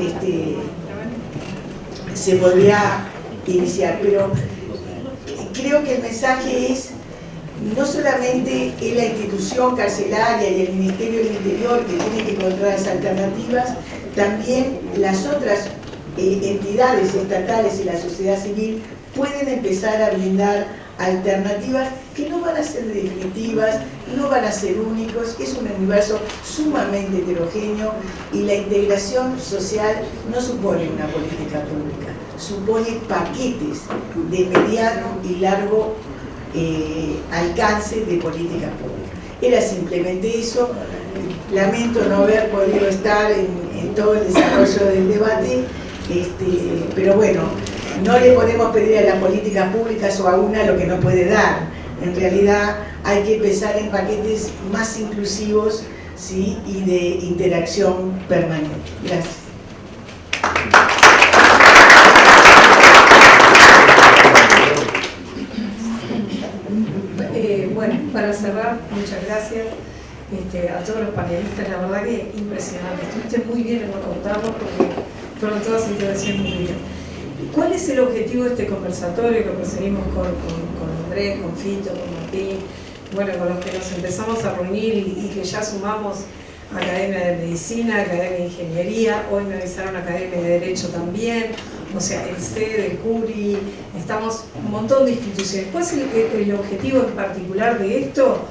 iniciar, pero creo que el mensaje es no solamente en la institución carcelaria y el Ministerio del Interior que tiene que encontrar las alternativas, también las otras entidades estatales y la sociedad civil pueden empezar a brindar alternativas que no van a ser definitivas, no van a ser únicos, es un universo sumamente heterogéneo y la integración social no supone una política pública, supone paquetes de mediano y largo alcance de política pública. Era simplemente eso. Lamento no haber podido estar en todo el desarrollo del debate, pero bueno, no le podemos pedir a las políticas públicas o a una lo que no puede dar. En realidad hay que pensar en paquetes más inclusivos, ¿sí? Y de interacción permanente. Gracias. Bueno, para cerrar, muchas gracias a todos los panelistas. La verdad que impresionante. Estuviste muy bien en lo contamos porque fueron todas intervenciones muy bien. ¿Cuál es el objetivo de este conversatorio que perseguimos con Andrés, con Fito, con Martín, bueno, con los que nos empezamos a reunir y que ya sumamos Academia de Medicina, Academia de Ingeniería, hoy me avisaron Academia de Derecho también, o sea, el CED, el CURI, estamos un montón de instituciones. ¿Cuál es el objetivo en particular de esto?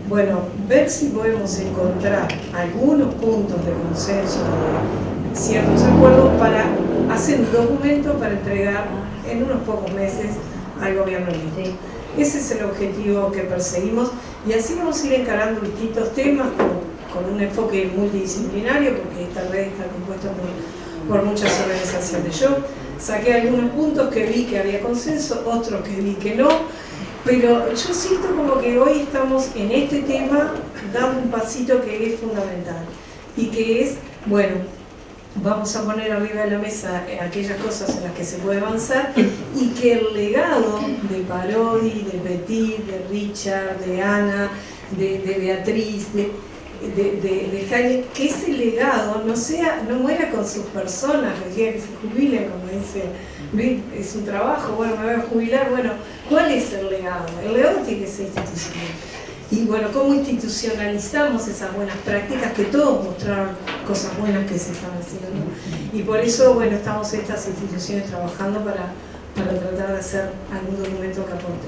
Bueno, ver si podemos encontrar algunos puntos de consenso, de ciertos acuerdos para hacer un documento para entregar en unos pocos meses al gobierno mismo. Ese es el objetivo que perseguimos y así vamos a ir encarando distintos temas con un enfoque multidisciplinario, porque esta red está compuesta por muchas organizaciones. Yo saqué algunos puntos que vi que había consenso, otros que vi que no, Pero yo siento como que hoy estamos en este tema dando un pasito que es fundamental y que es, bueno, vamos a poner arriba de la mesa aquellas cosas en las que se puede avanzar y que el legado de Parodi, de Petit, de Richard, de Ana, de Beatriz, de Jaime, que ese legado no muera con sus personas, que se jubilen, como dice Luis, es un trabajo, bueno, me voy a jubilar, bueno, ¿cuál es el legado? El legado tiene que ser institucional. Y bueno, ¿cómo institucionalizamos esas buenas prácticas que todos mostraron cosas buenas que se están haciendo? Y por eso, bueno, estamos estas instituciones trabajando para tratar de hacer algún documento que aporte.